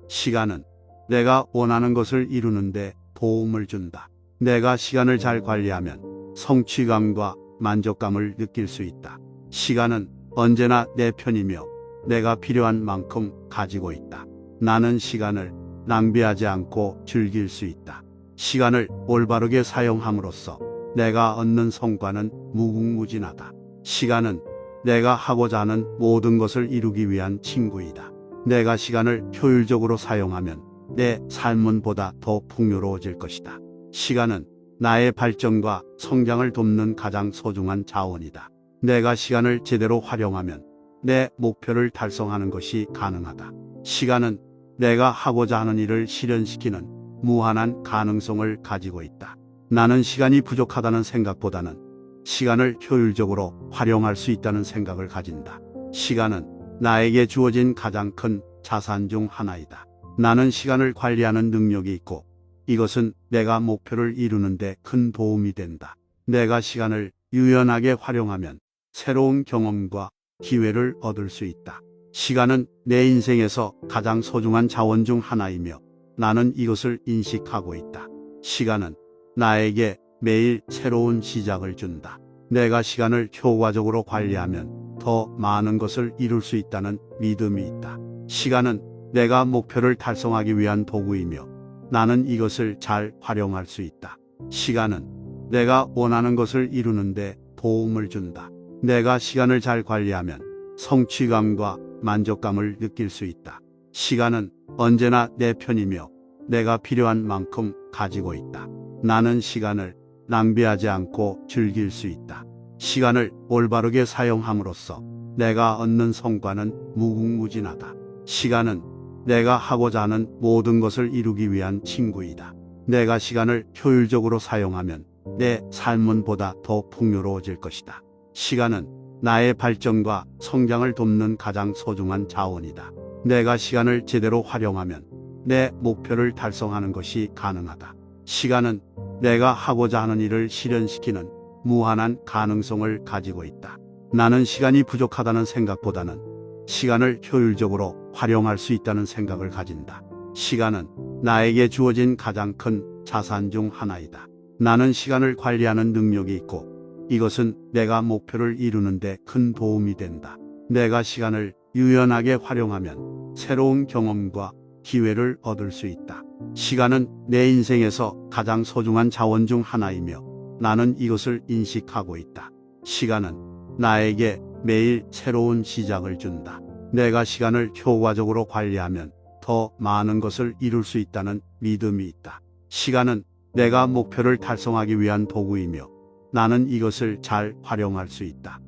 시간은 내가 원하는 것을 이루는데 도움을 준다. 내가 시간을 잘 관리하면 성취감과 만족감을 느낄 수 있다. 시간은 언제나 내 편이며 내가 필요한 만큼 가지고 있다. 나는 시간을 낭비하지 않고 즐길 수 있다. 시간을 올바르게 사용함으로써 내가 얻는 성과는 무궁무진하다. 시간은 내가 하고자 하는 모든 것을 이루기 위한 친구이다. 내가 시간을 효율적으로 사용하면 내 삶은 보다 더 풍요로워질 것이다. 시간은 나의 발전과 성장을 돕는 가장 소중한 자원이다. 내가 시간을 제대로 활용하면 내 목표를 달성하는 것이 가능하다. 시간은 내가 하고자 하는 일을 실현시키는 무한한 가능성을 가지고 있다. 나는 시간이 부족하다는 생각보다는 시간을 효율적으로 활용할 수 있다는 생각을 가진다. 시간은 나에게 주어진 가장 큰 자산 중 하나이다. 나는 시간을 관리하는 능력이 있고 이것은 내가 목표를 이루는 데 큰 도움이 된다. 내가 시간을 유연하게 활용하면 새로운 경험과 기회를 얻을 수 있다. 시간은 내 인생에서 가장 소중한 자원 중 하나이며 나는 이것을 인식하고 있다. 시간은 나에게 매일 새로운 시작을 준다. 내가 시간을 효과적으로 관리하면 더 많은 것을 이룰 수 있다는 믿음이 있다. 시간은 내가 목표를 달성하기 위한 도구이며 나는 이것을 잘 활용할 수 있다. 시간은 내가 원하는 것을 이루는데 도움을 준다. 내가 시간을 잘 관리하면 성취감과 만족감을 느낄 수 있다. 시간은 언제나 내 편이며 내가 필요한 만큼 가지고 있다. 나는 시간을 낭비하지 않고 즐길 수 있다. 시간을 올바르게 사용함으로써 내가 얻는 성과는 무궁무진하다. 시간은 내가 하고자 하는 모든 것을 이루기 위한 친구이다. 내가 시간을 효율적으로 사용하면 내 삶은 보다 더 풍요로워질 것이다. 시간은 나의 발전과 성장을 돕는 가장 소중한 자원이다. 내가 시간을 제대로 활용하면 내 목표를 달성하는 것이 가능하다. 시간은 내가 하고자 하는 일을 실현시키는 무한한 가능성을 가지고 있다. 나는 시간이 부족하다는 생각보다는 시간을 효율적으로 활용할 수 있다는 생각을 가진다. 시간은 나에게 주어진 가장 큰 자산 중 하나이다. 나는 시간을 관리하는 능력이 있고 이것은 내가 목표를 이루는 데 큰 도움이 된다. 내가 시간을 유연하게 활용하면 새로운 경험과 기회를 얻을 수 있다. 시간은 내 인생에서 가장 소중한 자원 중 하나이며 나는 이것을 인식하고 있다. 시간은 나에게 매일 새로운 시작을 준다. 내가 시간을 효과적으로 관리하면 더 많은 것을 이룰 수 있다는 믿음이 있다. 시간은 내가 목표를 달성하기 위한 도구이며 나는 이것을 잘 활용할 수 있다.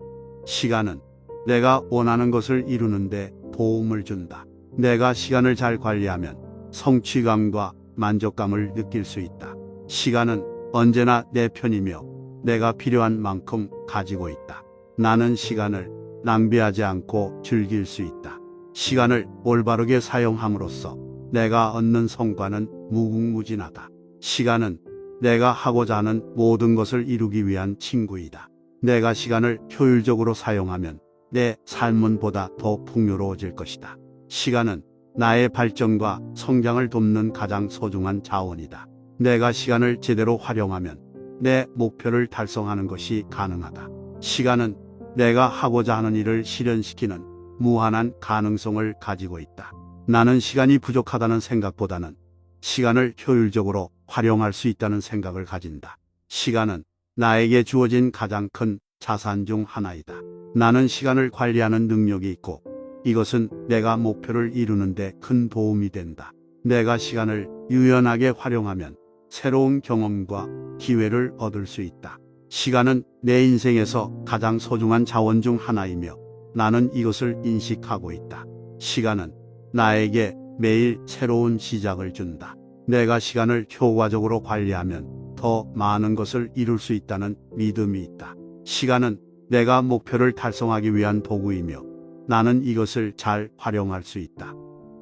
시간은 내가 원하는 것을 이루는데 도움을 준다. 내가 시간을 잘 관리하면 성취감과 만족감을 느낄 수 있다. 시간은 언제나 내 편이며 내가 필요한 만큼 가지고 있다. 나는 시간을 낭비하지 않고 즐길 수 있다. 시간을 올바르게 사용함으로써 내가 얻는 성과는 무궁무진하다. 시간은 내가 하고자 하는 모든 것을 이루기 위한 친구이다. 내가 시간을 효율적으로 사용하면 내 삶은 보다 더 풍요로워질 것이다. 시간은 나의 발전과 성장을 돕는 가장 소중한 자원이다. 내가 시간을 제대로 활용하면 내 목표를 달성하는 것이 가능하다. 시간은 내가 하고자 하는 일을 실현시키는 무한한 가능성을 가지고 있다. 나는 시간이 부족하다는 생각보다는 시간을 효율적으로 활용할 수 있다는 생각을 가진다. 시간은 나에게 주어진 가장 큰 자산 중 하나이다. 나는 시간을 관리하는 능력이 있고 이것은 내가 목표를 이루는 데 큰 도움이 된다. 내가 시간을 유연하게 활용하면 새로운 경험과 기회를 얻을 수 있다. 시간은 내 인생에서 가장 소중한 자원 중 하나이며 나는 이것을 인식하고 있다. 시간은 나에게 매일 새로운 시작을 준다. 내가 시간을 효과적으로 관리하면 더 많은 것을 이룰 수 있다는 믿음이 있다. 시간은 내가 목표를 달성하기 위한 도구이며 나는 이것을 잘 활용할 수 있다.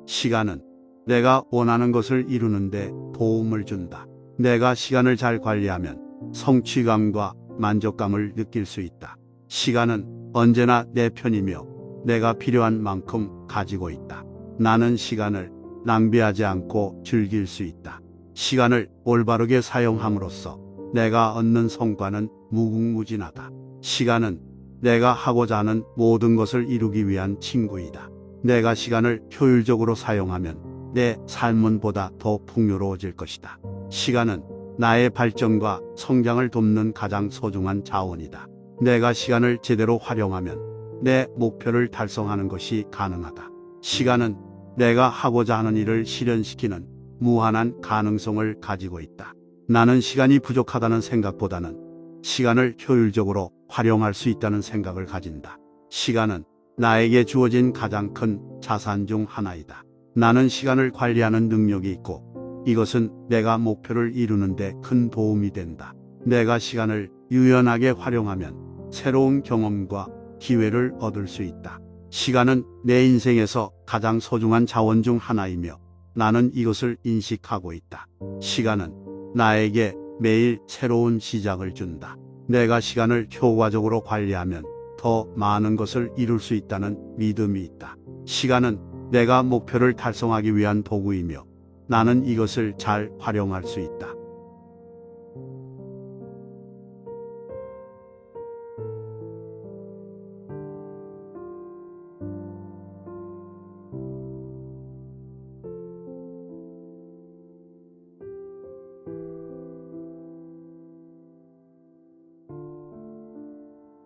시간은 내가 원하는 것을 이루는데 도움을 준다. 내가 시간을 잘 관리하면 성취감과 만족감을 느낄 수 있다. 시간은 언제나 내 편이며 내가 필요한 만큼 가지고 있다. 나는 시간을 낭비하지 않고 즐길 수 있다. 시간을 올바르게 사용함으로써 내가 얻는 성과는 무궁무진하다. 시간은 내가 하고자 하는 모든 것을 이루기 위한 친구이다. 내가 시간을 효율적으로 사용하면 내 삶은 보다 더 풍요로워질 것이다. 시간은 나의 발전과 성장을 돕는 가장 소중한 자원이다. 내가 시간을 제대로 활용하면 내 목표를 달성하는 것이 가능하다. 시간은 내가 하고자 하는 일을 실현시키는 무한한 가능성을 가지고 있다. 나는 시간이 부족하다는 생각보다는 시간을 효율적으로 활용할 수 있다는 생각을 가진다. 시간은 나에게 주어진 가장 큰 자산 중 하나이다. 나는 시간을 관리하는 능력이 있고 이것은 내가 목표를 이루는 데 큰 도움이 된다. 내가 시간을 유연하게 활용하면 새로운 경험과 기회를 얻을 수 있다. 시간은 내 인생에서 가장 소중한 자원 중 하나이며 나는 이것을 인식하고 있다. 시간은 나에게 매일 새로운 시작을 준다. 내가 시간을 효과적으로 관리하면 더 많은 것을 이룰 수 있다는 믿음이 있다. 시간은 내가 목표를 달성하기 위한 도구이며 나는 이것을 잘 활용할 수 있다.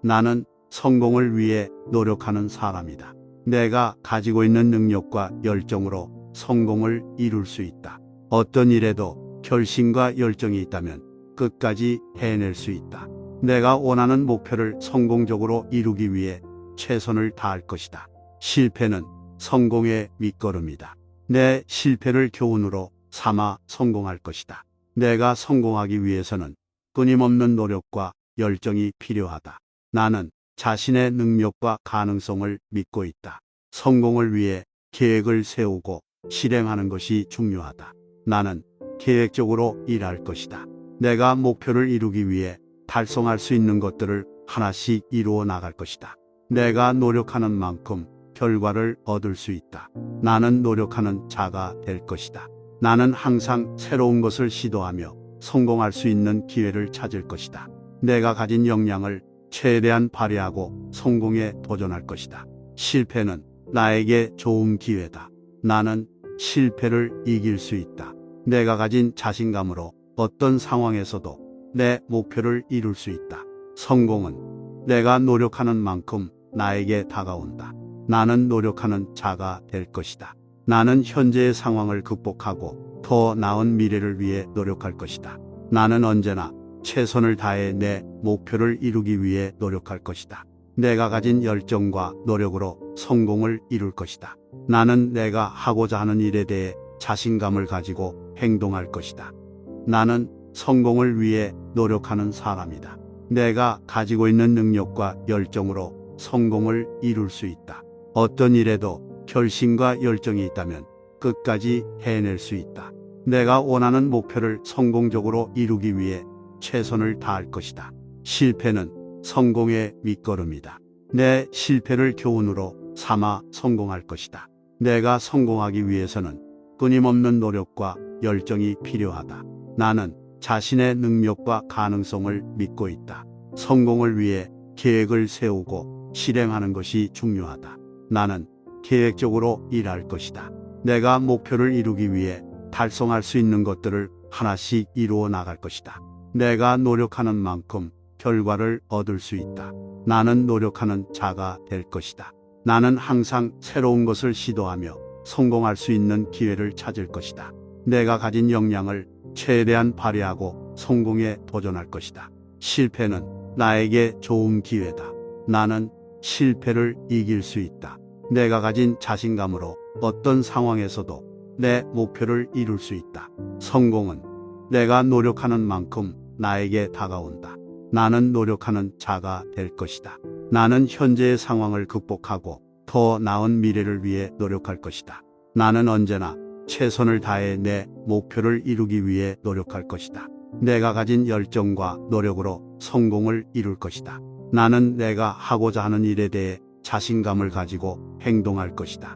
나는 성공을 위해 노력하는 사람이다. 내가 가지고 있는 능력과 열정으로 성공을 이룰 수 있다. 어떤 일에도 결심과 열정이 있다면 끝까지 해낼 수 있다. 내가 원하는 목표를 성공적으로 이루기 위해 최선을 다할 것이다. 실패는 성공의 밑거름이다. 내 실패를 교훈으로 삼아 성공할 것이다. 내가 성공하기 위해서는 끊임없는 노력과 열정이 필요하다. 나는 자신의 능력과 가능성을 믿고 있다. 성공을 위해 계획을 세우고 실행하는 것이 중요하다. 나는 계획적으로 일할 것이다. 내가 목표를 이루기 위해 달성할 수 있는 것들을 하나씩 이루어 나갈 것이다. 내가 노력하는 만큼 결과를 얻을 수 있다. 나는 노력하는 자가 될 것이다. 나는 항상 새로운 것을 시도하며 성공할 수 있는 기회를 찾을 것이다. 내가 가진 역량을 최대한 발휘하고 성공에 도전할 것이다. 실패는 나에게 좋은 기회다. 나는 실패를 이길 수 있다. 내가 가진 자신감으로 어떤 상황에서도 내 목표를 이룰 수 있다. 성공은 내가 노력하는 만큼 나에게 다가온다. 나는 노력하는 자가 될 것이다. 나는 현재의 상황을 극복하고 더 나은 미래를 위해 노력할 것이다. 나는 언제나 최선을 다해 내 목표를 이루기 위해 노력할 것이다. 내가 가진 열정과 노력으로 성공을 이룰 것이다. 나는 내가 하고자 하는 일에 대해 자신감을 가지고 행동할 것이다. 나는 성공을 위해 노력하는 사람이다. 내가 가지고 있는 능력과 열정으로 성공을 이룰 수 있다. 어떤 일에도 결심과 열정이 있다면 끝까지 해낼 수 있다. 내가 원하는 목표를 성공적으로 이루기 위해 최선을 다할 것이다. 실패는 성공의 밑거름이다. 내 실패를 교훈으로 삼아 성공할 것이다. 내가 성공하기 위해서는 끊임없는 노력과 열정이 필요하다. 나는 자신의 능력과 가능성을 믿고 있다. 성공을 위해 계획을 세우고 실행하는 것이 중요하다. 나는 계획적으로 일할 것이다. 내가 목표를 이루기 위해 달성할 수 있는 것들을 하나씩 이루어 나갈 것이다. 내가 노력하는 만큼 결과를 얻을 수 있다. 나는 노력하는 자가 될 것이다. 나는 항상 새로운 것을 시도하며 성공할 수 있는 기회를 찾을 것이다. 내가 가진 역량을 최대한 발휘하고 성공에 도전할 것이다. 실패는 나에게 좋은 기회다. 나는 실패를 이길 수 있다. 내가 가진 자신감으로 어떤 상황에서도 내 목표를 이룰 수 있다. 성공은 내가 노력하는 만큼 나에게 다가온다. 나는 노력하는 자가 될 것이다. 나는 현재의 상황을 극복하고 더 나은 미래를 위해 노력할 것이다. 나는 언제나 최선을 다해 내 목표를 이루기 위해 노력할 것이다. 내가 가진 열정과 노력으로 성공을 이룰 것이다. 나는 내가 하고자 하는 일에 대해 자신감을 가지고 행동할 것이다.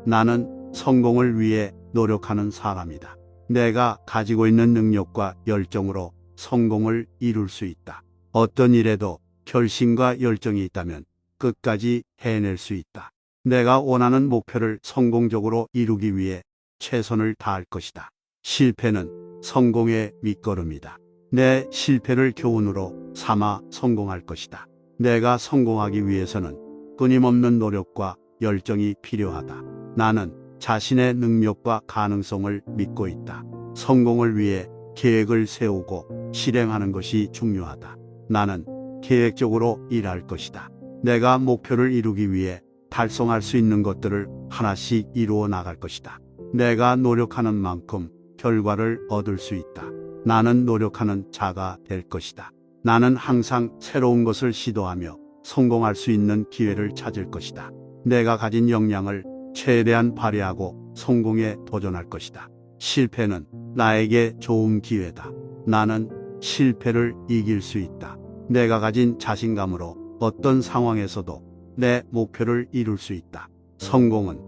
나는 성공을 위해 노력하는 사람이다. 내가 가지고 있는 능력과 열정으로 성공을 이룰 수 있다. 어떤 일에도 결심과 열정이 있다면 끝까지 해낼 수 있다. 내가 원하는 목표를 성공적으로 이루기 위해 최선을 다할 것이다. 실패는 성공의 밑거름이다. 내 실패를 교훈으로 삼아 성공할 것이다. 내가 성공하기 위해서는 끊임없는 노력과 열정이 필요하다. 나는 자신의 능력과 가능성을 믿고 있다. 성공을 위해 계획을 세우고 실행하는 것이 중요하다. 나는 계획적으로 일할 것이다. 내가 목표를 이루기 위해 달성할 수 있는 것들을 하나씩 이루어 나갈 것이다. 내가 노력하는 만큼 결과를 얻을 수 있다. 나는 노력하는 자가 될 것이다. 나는 항상 새로운 것을 시도하며 성공할 수 있는 기회를 찾을 것이다. 내가 가진 역량을 최대한 발휘하고 성공에 도전할 것이다. 실패는 나에게 좋은 기회다. 나는 실패를 이길 수 있다. 내가 가진 자신감으로 어떤 상황에서도 내 목표를 이룰 수 있다. 성공은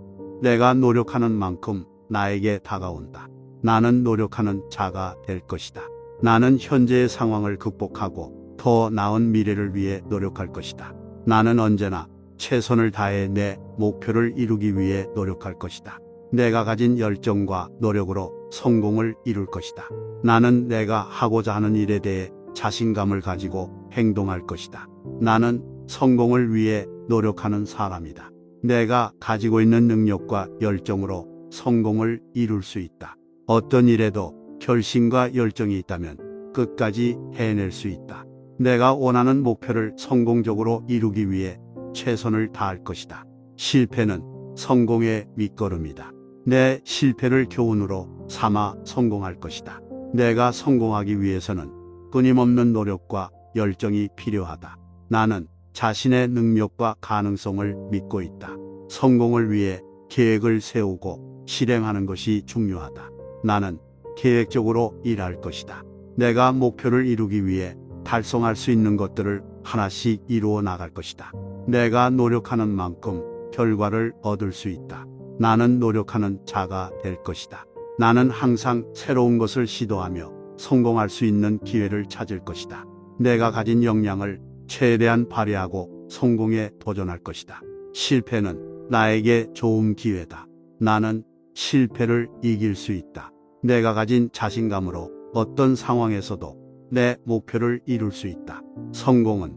내가 노력하는 만큼 나에게 다가온다. 나는 노력하는 자가 될 것이다. 나는 현재의 상황을 극복하고 더 나은 미래를 위해 노력할 것이다. 나는 언제나 최선을 다해 내 목표를 이루기 위해 노력할 것이다. 내가 가진 열정과 노력으로 성공을 이룰 것이다. 나는 내가 하고자 하는 일에 대해 자신감을 가지고 행동할 것이다. 나는 성공을 위해 노력하는 사람이다. 내가 가지고 있는 능력과 열정으로 성공을 이룰 수 있다. 어떤 일에도 결심과 열정이 있다면 끝까지 해낼 수 있다. 내가 원하는 목표를 성공적으로 이루기 위해 최선을 다할 것이다. 실패는 성공의 밑거름이다. 내 실패를 교훈으로 삼아 성공할 것이다. 내가 성공하기 위해서는 끊임없는 노력과 열정이 필요하다. 나는 자신의 능력과 가능성을 믿고 있다. 성공을 위해 계획을 세우고 실행하는 것이 중요하다. 나는 계획적으로 일할 것이다. 내가 목표를 이루기 위해 달성할 수 있는 것들을 하나씩 이루어 나갈 것이다. 내가 노력하는 만큼 결과를 얻을 수 있다. 나는 노력하는 자가 될 것이다. 나는 항상 새로운 것을 시도하며 성공할 수 있는 기회를 찾을 것이다. 내가 가진 역량을 최대한 발휘하고 성공에 도전할 것이다. 실패는 나에게 좋은 기회다. 나는 실패를 이길 수 있다. 내가 가진 자신감으로 어떤 상황에서도 내 목표를 이룰 수 있다. 성공은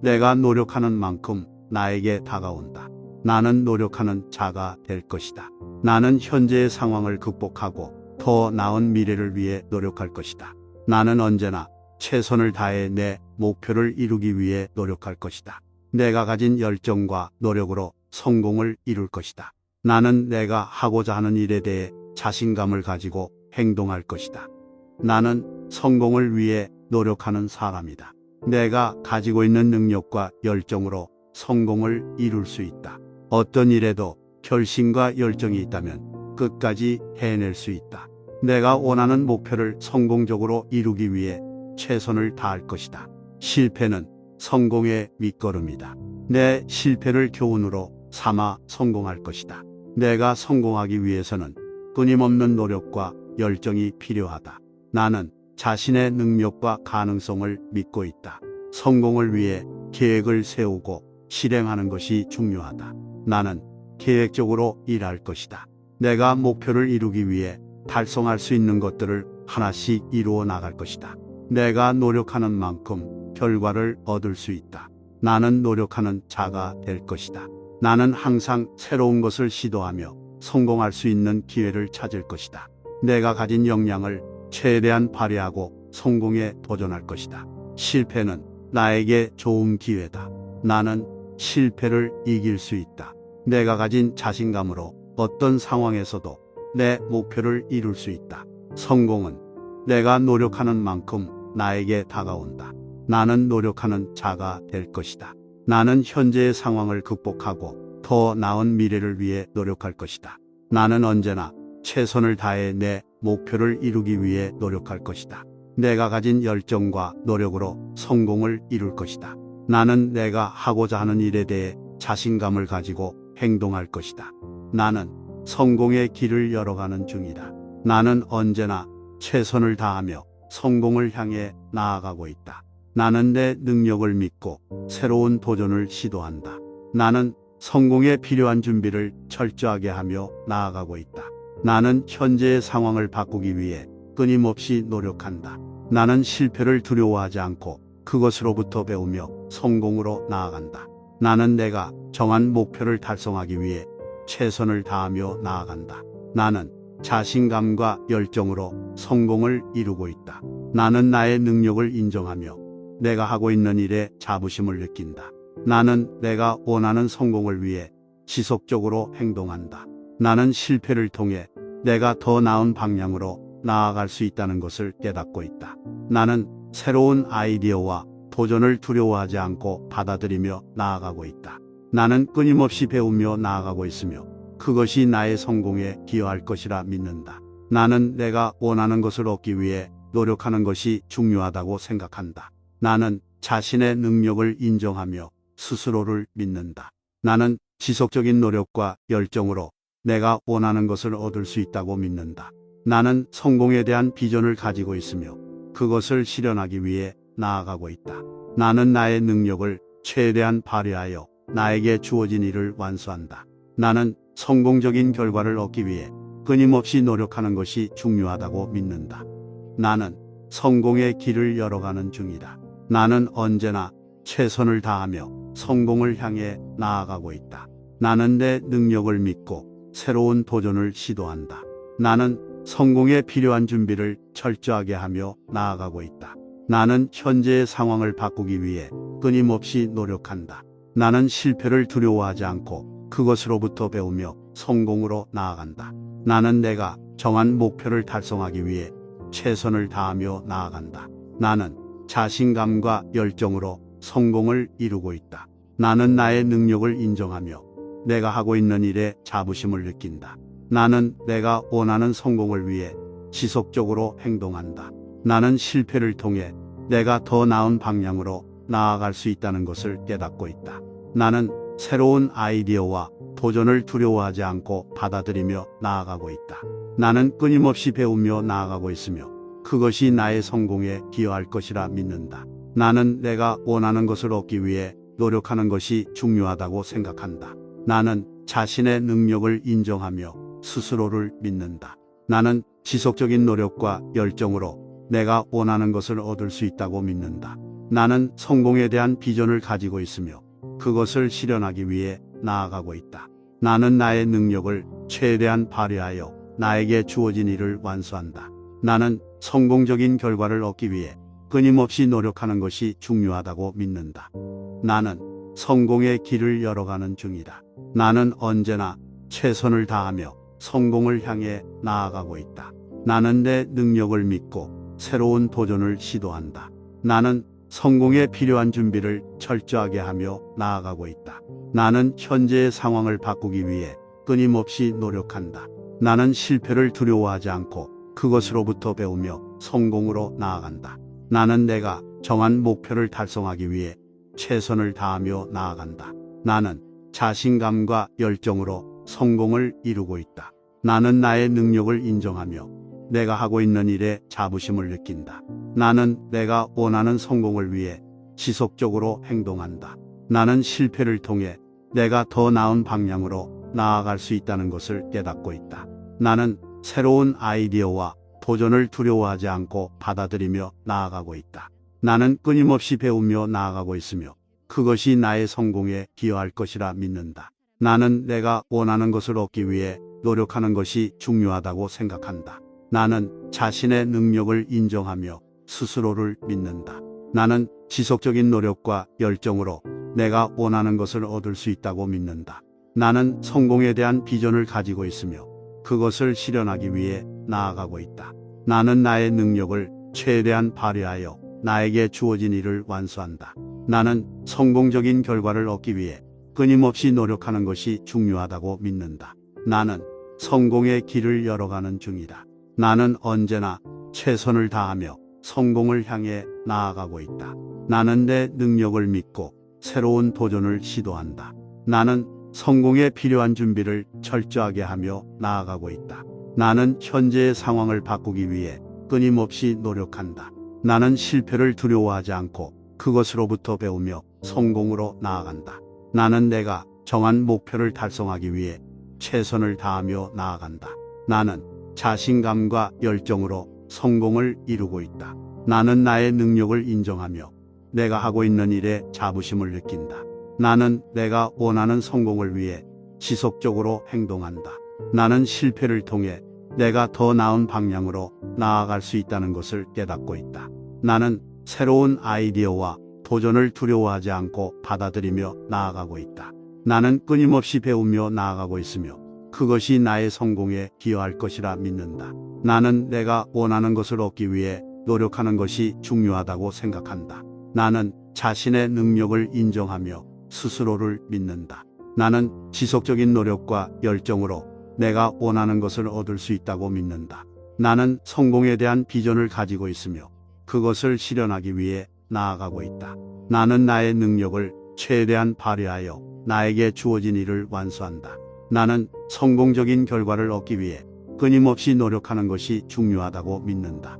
내가 노력하는 만큼 나에게 다가온다. 나는 노력하는 자가 될 것이다. 나는 현재의 상황을 극복하고 더 나은 미래를 위해 노력할 것이다. 나는 언제나 최선을 다해 내 목표를 이루기 위해 노력할 것이다. 내가 가진 열정과 노력으로 성공을 이룰 것이다. 나는 내가 하고자 하는 일에 대해 자신감을 가지고 행동할 것이다. 나는 성공을 위해 노력하는 사람이다. 내가 가지고 있는 능력과 열정으로 성공을 이룰 수 있다. 어떤 일에도 결심과 열정이 있다면 끝까지 해낼 수 있다. 내가 원하는 목표를 성공적으로 이루기 위해 최선을 다할 것이다. 실패는 성공의 밑거름이다. 내 실패를 교훈으로 삼아 성공할 것이다. 내가 성공하기 위해서는 끊임없는 노력과 열정이 필요하다. 나는 자신의 능력과 가능성을 믿고 있다. 성공을 위해 계획을 세우고 실행하는 것이 중요하다. 나는 계획적으로 일할 것이다. 내가 목표를 이루기 위해 달성할 수 있는 것들을 하나씩 이루어 나갈 것이다. 내가 노력하는 만큼 결과를 얻을 수 있다. 나는 노력하는 자가 될 것이다. 나는 항상 새로운 것을 시도하며 성공할 수 있는 기회를 찾을 것이다. 내가 가진 역량을 최대한 발휘하고 성공에 도전할 것이다. 실패는 나에게 좋은 기회다. 나는 실패를 이길 수 있다. 내가 가진 자신감으로 어떤 상황에서도 내 목표를 이룰 수 있다. 성공은 내가 노력하는 만큼 나에게 다가온다. 나는 노력하는 자가 될 것이다. 나는 현재의 상황을 극복하고 더 나은 미래를 위해 노력할 것이다. 나는 언제나 최선을 다해 내 목표를 이루기 위해 노력할 것이다. 내가 가진 열정과 노력으로 성공을 이룰 것이다. 나는 내가 하고자 하는 일에 대해 자신감을 가지고 행동할 것이다. 나는 성공의 길을 열어가는 중이다. 나는 언제나 최선을 다하며 성공을 향해 나아가고 있다. 나는 내 능력을 믿고 새로운 도전을 시도한다. 나는 성공에 필요한 준비를 철저하게 하며 나아가고 있다. 나는 현재의 상황을 바꾸기 위해 끊임없이 노력한다. 나는 실패를 두려워하지 않고 그것으로부터 배우며 성공으로 나아간다. 나는 내가 정한 목표를 달성하기 위해 최선을 다하며 나아간다. 나는 자신감과 열정으로 성공을 이루고 있다. 나는 나의 능력을 인정하며 내가 하고 있는 일에 자부심을 느낀다. 나는 내가 원하는 성공을 위해 지속적으로 행동한다. 나는 실패를 통해 내가 더 나은 방향으로 나아갈 수 있다는 것을 깨닫고 있다. 나는 새로운 아이디어와 도전을 두려워하지 않고 받아들이며 나아가고 있다. 나는 끊임없이 배우며 나아가고 있으며 그것이 나의 성공에 기여할 것이라 믿는다. 나는 내가 원하는 것을 얻기 위해 노력하는 것이 중요하다고 생각한다. 나는 자신의 능력을 인정하며 스스로를 믿는다. 나는 지속적인 노력과 열정으로 내가 원하는 것을 얻을 수 있다고 믿는다. 나는 성공에 대한 비전을 가지고 있으며 그것을 실현하기 위해 나아가고 있다. 나는 나의 능력을 최대한 발휘하여 나에게 주어진 일을 완수한다. 나는 성공적인 결과를 얻기 위해 끊임없이 노력하는 것이 중요하다고 믿는다. 나는 성공의 길을 열어가는 중이다. 나는 언제나 최선을 다하며 성공을 향해 나아가고 있다. 나는 내 능력을 믿고 새로운 도전을 시도한다. 나는 성공에 필요한 준비를 철저하게 하며 나아가고 있다. 나는 현재의 상황을 바꾸기 위해 끊임없이 노력한다. 나는 실패를 두려워하지 않고 그것으로부터 배우며 성공으로 나아간다. 나는 내가 정한 목표를 달성하기 위해 최선을 다하며 나아간다. 나는 자신감과 열정으로 성공을 이루고 있다. 나는 나의 능력을 인정하며 내가 하고 있는 일에 자부심을 느낀다. 나는 내가 원하는 성공을 위해 지속적으로 행동한다. 나는 실패를 통해 내가 더 나은 방향으로 나아갈 수 있다는 것을 깨닫고 있다. 나는 새로운 아이디어와 도전을 두려워하지 않고 받아들이며 나아가고 있다. 나는 끊임없이 배우며 나아가고 있으며 그것이 나의 성공에 기여할 것이라 믿는다. 나는 내가 원하는 것을 얻기 위해 노력하는 것이 중요하다고 생각한다. 나는 자신의 능력을 인정하며 스스로를 믿는다. 나는 지속적인 노력과 열정으로 내가 원하는 것을 얻을 수 있다고 믿는다. 나는 성공에 대한 비전을 가지고 있으며 그것을 실현하기 위해 나아가고 있다. 나는 나의 능력을 최대한 발휘하여 나에게 주어진 일을 완수한다. 나는 성공적인 결과를 얻기 위해 끊임없이 노력하는 것이 중요하다고 믿는다. 나는 성공의 길을 열어가는 중이다. 나는 언제나 최선을 다하며 성공을 향해 나아가고 있다. 나는 내 능력을 믿고 새로운 도전을 시도한다. 나는 성공에 필요한 준비를 철저하게 하며 나아가고 있다. 나는 현재의 상황을 바꾸기 위해 끊임없이 노력한다. 나는 실패를 두려워하지 않고 그것으로부터 배우며 성공으로 나아간다. 나는 내가 정한 목표를 달성하기 위해 최선을 다하며 나아간다. 나는 자신감과 열정으로 성공을 이루고 있다. 나는 나의 능력을 인정하며 내가 하고 있는 일에 자부심을 느낀다. 나는 내가 원하는 성공을 위해 지속적으로 행동한다. 나는 실패를 통해 내가 더 나은 방향으로 나아갈 수 있다는 것을 깨닫고 있다. 나는 새로운 아이디어와 도전을 두려워하지 않고 받아들이며 나아가고 있다. 나는 끊임없이 배우며 나아가고 있으며 그것이 나의 성공에 기여할 것이라 믿는다. 나는 내가 원하는 것을 얻기 위해 노력하는 것이 중요하다고 생각한다. 나는 자신의 능력을 인정하며 스스로를 믿는다. 나는 지속적인 노력과 열정으로 내가 원하는 것을 얻을 수 있다고 믿는다. 나는 성공에 대한 비전을 가지고 있으며 그것을 실현하기 위해 나아가고 있다. 나는 나의 능력을 최대한 발휘하여 나에게 주어진 일을 완수한다. 나는 성공적인 결과를 얻기 위해 끊임없이 노력하는 것이 중요하다고 믿는다. 나는 성공의 길을 열어가는 중이다. 나는 언제나 최선을 다하며 성공을 향해 나아가고 있다. 나는 내 능력을 믿고 새로운 도전을 시도한다. 나는 성공에 필요한 준비를 철저하게 하며 나아가고 있다. 나는 현재의 상황을 바꾸기 위해 끊임없이 노력한다. 나는 실패를 두려워하지 않고 그것으로부터 배우며 성공으로 나아간다. 나는 내가 정한 목표를 달성하기 위해 최선을 다하며 나아간다. 나는 자신감과 열정으로 성공을 이루고 있다. 나는 나의 능력을 인정하며 내가 하고 있는 일에 자부심을 느낀다. 나는 내가 원하는 성공을 위해 지속적으로 행동한다. 나는 실패를 통해 내가 더 나은 방향으로 나아갈 수 있다는 것을 깨닫고 있다. 나는 새로운 아이디어와 도전을 두려워하지 않고 받아들이며 나아가고 있다. 나는 끊임없이 배우며 나아가고 있으며 그것이 나의 성공에 기여할 것이라 믿는다. 나는 내가 원하는 것을 얻기 위해 노력하는 것이 중요하다고 생각한다. 나는 자신의 능력을 인정하며 스스로를 믿는다. 나는 지속적인 노력과 열정으로 내가 원하는 것을 얻을 수 있다고 믿는다. 나는 성공에 대한 비전을 가지고 있으며 그것을 실현하기 위해 나아가고 있다. 나는 나의 능력을 최대한 발휘하여 나에게 주어진 일을 완수한다. 나는 성공적인 결과를 얻기 위해 끊임없이 노력하는 것이 중요하다고 믿는다.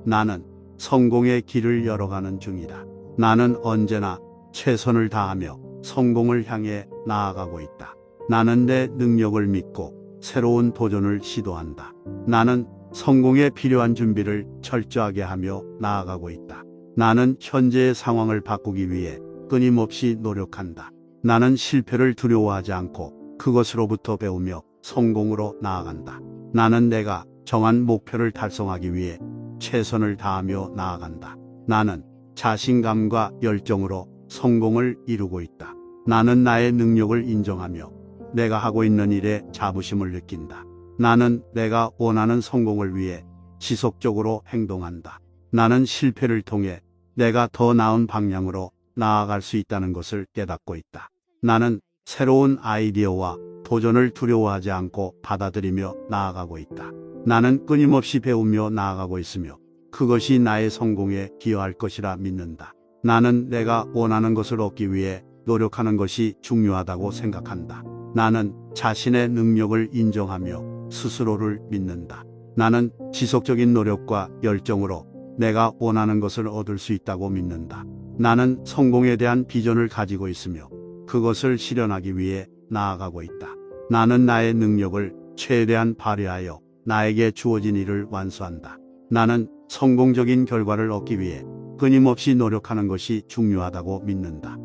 나는 성공의 길을 열어가는 중이다. 나는 언제나 최선을 다하며 성공을 향해 나아가고 있다. 나는 내 능력을 믿고 새로운 도전을 시도한다. 나는 성공에 필요한 준비를 철저하게 하며 나아가고 있다. 나는 현재의 상황을 바꾸기 위해 끊임없이 노력한다. 나는 실패를 두려워하지 않고 그것으로부터 배우며 성공으로 나아간다. 나는 내가 정한 목표를 달성하기 위해 최선을 다하며 나아간다. 나는 자신감과 열정으로 성공을 이루고 있다. 나는 나의 능력을 인정하며 내가 하고 있는 일에 자부심을 느낀다. 나는 내가 원하는 성공을 위해 지속적으로 행동한다. 나는 실패를 통해 내가 더 나은 방향으로 나아갈 수 있다는 것을 깨닫고 있다. 나는 새로운 아이디어와 도전을 두려워하지 않고 받아들이며 나아가고 있다. 나는 끊임없이 배우며 나아가고 있으며 그것이 나의 성공에 기여할 것이라 믿는다. 나는 내가 원하는 것을 얻기 위해 노력하는 것이 중요하다고 생각한다. 나는 자신의 능력을 인정하며 스스로를 믿는다. 나는 지속적인 노력과 열정으로 내가 원하는 것을 얻을 수 있다고 믿는다. 나는 성공에 대한 비전을 가지고 있으며 그것을 실현하기 위해 나아가고 있다. 나는 나의 능력을 최대한 발휘하여 나에게 주어진 일을 완수한다. 나는 성공적인 결과를 얻기 위해 끊임없이 노력하는 것이 중요하다고 믿는다.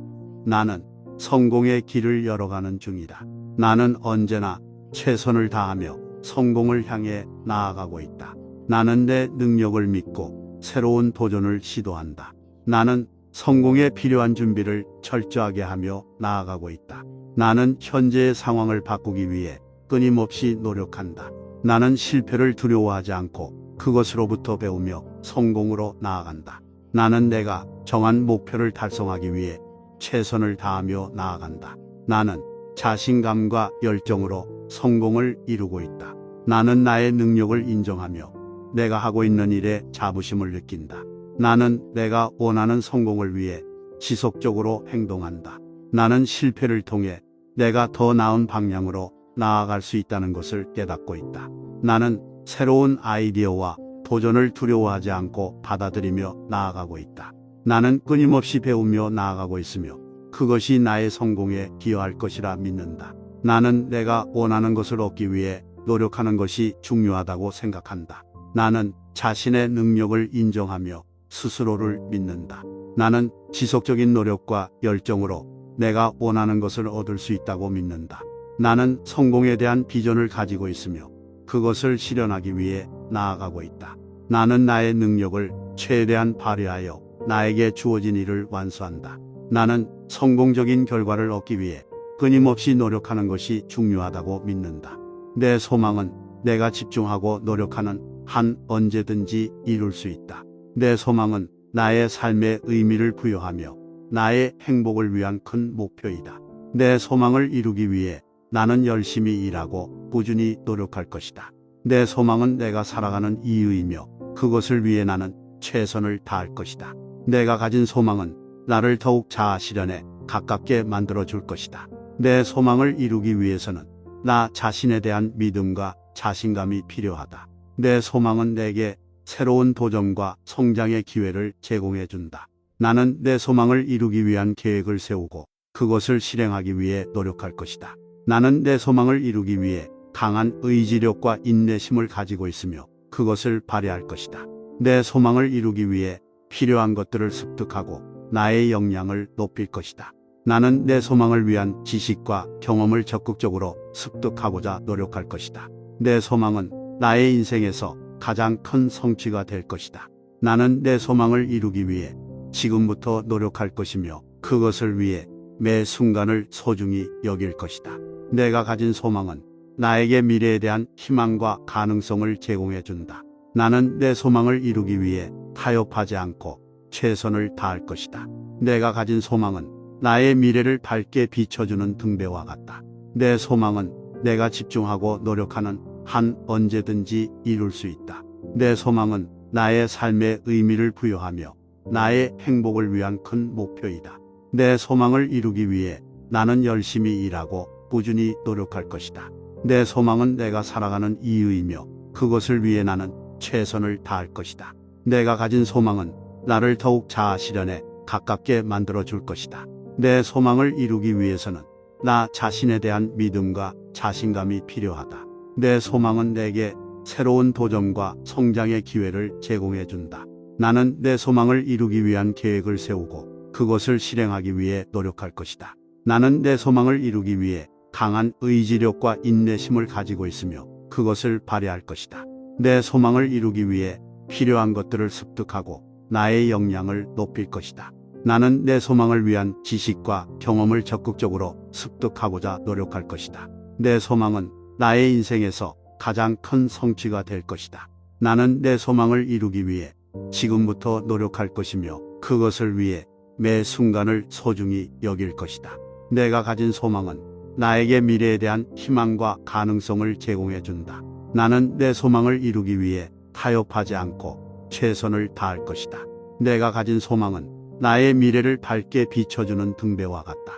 나는 성공의 길을 열어가는 중이다. 나는 언제나 최선을 다하며 성공을 향해 나아가고 있다. 나는 내 능력을 믿고 새로운 도전을 시도한다. 나는 성공에 필요한 준비를 철저하게 하며 나아가고 있다. 나는 현재의 상황을 바꾸기 위해 끊임없이 노력한다. 나는 실패를 두려워하지 않고 그것으로부터 배우며 성공으로 나아간다. 나는 내가 정한 목표를 달성하기 위해 최선을 다하며 나아간다. 나는 자신감과 열정으로 성공을 이루고 있다. 나는 나의 능력을 인정하며 내가 하고 있는 일에 자부심을 느낀다. 나는 내가 원하는 성공을 위해 지속적으로 행동한다. 나는 실패를 통해 내가 더 나은 방향으로 나아갈 수 있다는 것을 깨닫고 있다. 나는 새로운 아이디어와 도전을 두려워하지 않고 받아들이며 나아가고 있다. 나는 끊임없이 배우며 나아가고 있으며 그것이 나의 성공에 기여할 것이라 믿는다. 나는 내가 원하는 것을 얻기 위해 노력하는 것이 중요하다고 생각한다. 나는 자신의 능력을 인정하며 스스로를 믿는다. 나는 지속적인 노력과 열정으로 내가 원하는 것을 얻을 수 있다고 믿는다. 나는 성공에 대한 비전을 가지고 있으며 그것을 실현하기 위해 나아가고 있다. 나는 나의 능력을 최대한 발휘하여 나에게 주어진 일을 완수한다. 나는 성공적인 결과를 얻기 위해 끊임없이 노력하는 것이 중요하다고 믿는다. 내 소망은 내가 집중하고 노력하는 한 언제든지 이룰 수 있다. 내 소망은 나의 삶에 의미를 부여하며 나의 행복을 위한 큰 목표이다. 내 소망을 이루기 위해 나는 열심히 일하고 꾸준히 노력할 것이다. 내 소망은 내가 살아가는 이유이며 그것을 위해 나는 최선을 다할 것이다. 내가 가진 소망은 나를 더욱 자아 실현에 가깝게 만들어 줄 것이다. 내 소망을 이루기 위해서는 나 자신에 대한 믿음과 자신감이 필요하다. 내 소망은 내게 새로운 도전과 성장의 기회를 제공해 준다. 나는 내 소망을 이루기 위한 계획을 세우고 그것을 실행하기 위해 노력할 것이다. 나는 내 소망을 이루기 위해 강한 의지력과 인내심을 가지고 있으며 그것을 발휘할 것이다. 내 소망을 이루기 위해 필요한 것들을 습득하고 나의 역량을 높일 것이다. 나는 내 소망을 위한 지식과 경험을 적극적으로 습득하고자 노력할 것이다. 내 소망은 나의 인생에서 가장 큰 성취가 될 것이다. 나는 내 소망을 이루기 위해 지금부터 노력할 것이며 그것을 위해 매 순간을 소중히 여길 것이다. 내가 가진 소망은 나에게 미래에 대한 희망과 가능성을 제공해 준다. 나는 내 소망을 이루기 위해 타협하지 않고 최선을 다할 것이다. 내가 가진 소망은 나의 미래를 밝게 비춰주는 등대와 같다. 내 소망은 내가 집중하고 노력하는 한 언제든지 이룰 수 있다. 내 소망은 나의 삶에 의미를 부여하며 나의 행복을 위한 큰 목표이다. 내 소망을 이루기 위해 나는 열심히 일하고 꾸준히 노력할 것이다. 내 소망은 내가 살아가는 이유이며 그것을 위해 나는 최선을 다할 것이다. 내가 가진 소망은 나를 더욱 자아 실현에 가깝게 만들어 줄 것이다. 내 소망을 이루기 위해서는 나 자신에 대한 믿음과 자신감이 필요하다. 내 소망은 내게 새로운 도전과 성장의 기회를 제공해 준다. 나는 내 소망을 이루기 위한 계획을 세우고 그것을 실행하기 위해 노력할 것이다. 나는 내 소망을 이루기 위해 강한 의지력과 인내심을 가지고 있으며 그것을 발휘할 것이다. 내 소망을 이루기 위해 필요한 것들을 습득하고 나의 역량을 높일 것이다. 나는 내 소망을 위한 지식과 경험을 적극적으로 습득하고자 노력할 것이다. 내 소망은 나의 인생에서 가장 큰 성취가 될 것이다. 나는 내 소망을 이루기 위해 지금부터 노력할 것이며 그것을 위해 매 순간을 소중히 여길 것이다. 내가 가진 소망은 나에게 미래에 대한 희망과 가능성을 제공해 준다. 나는 내 소망을 이루기 위해 타협하지 않고 최선을 다할 것이다. 내가 가진 소망은 나의 미래를 밝게 비춰주는 등대와 같다.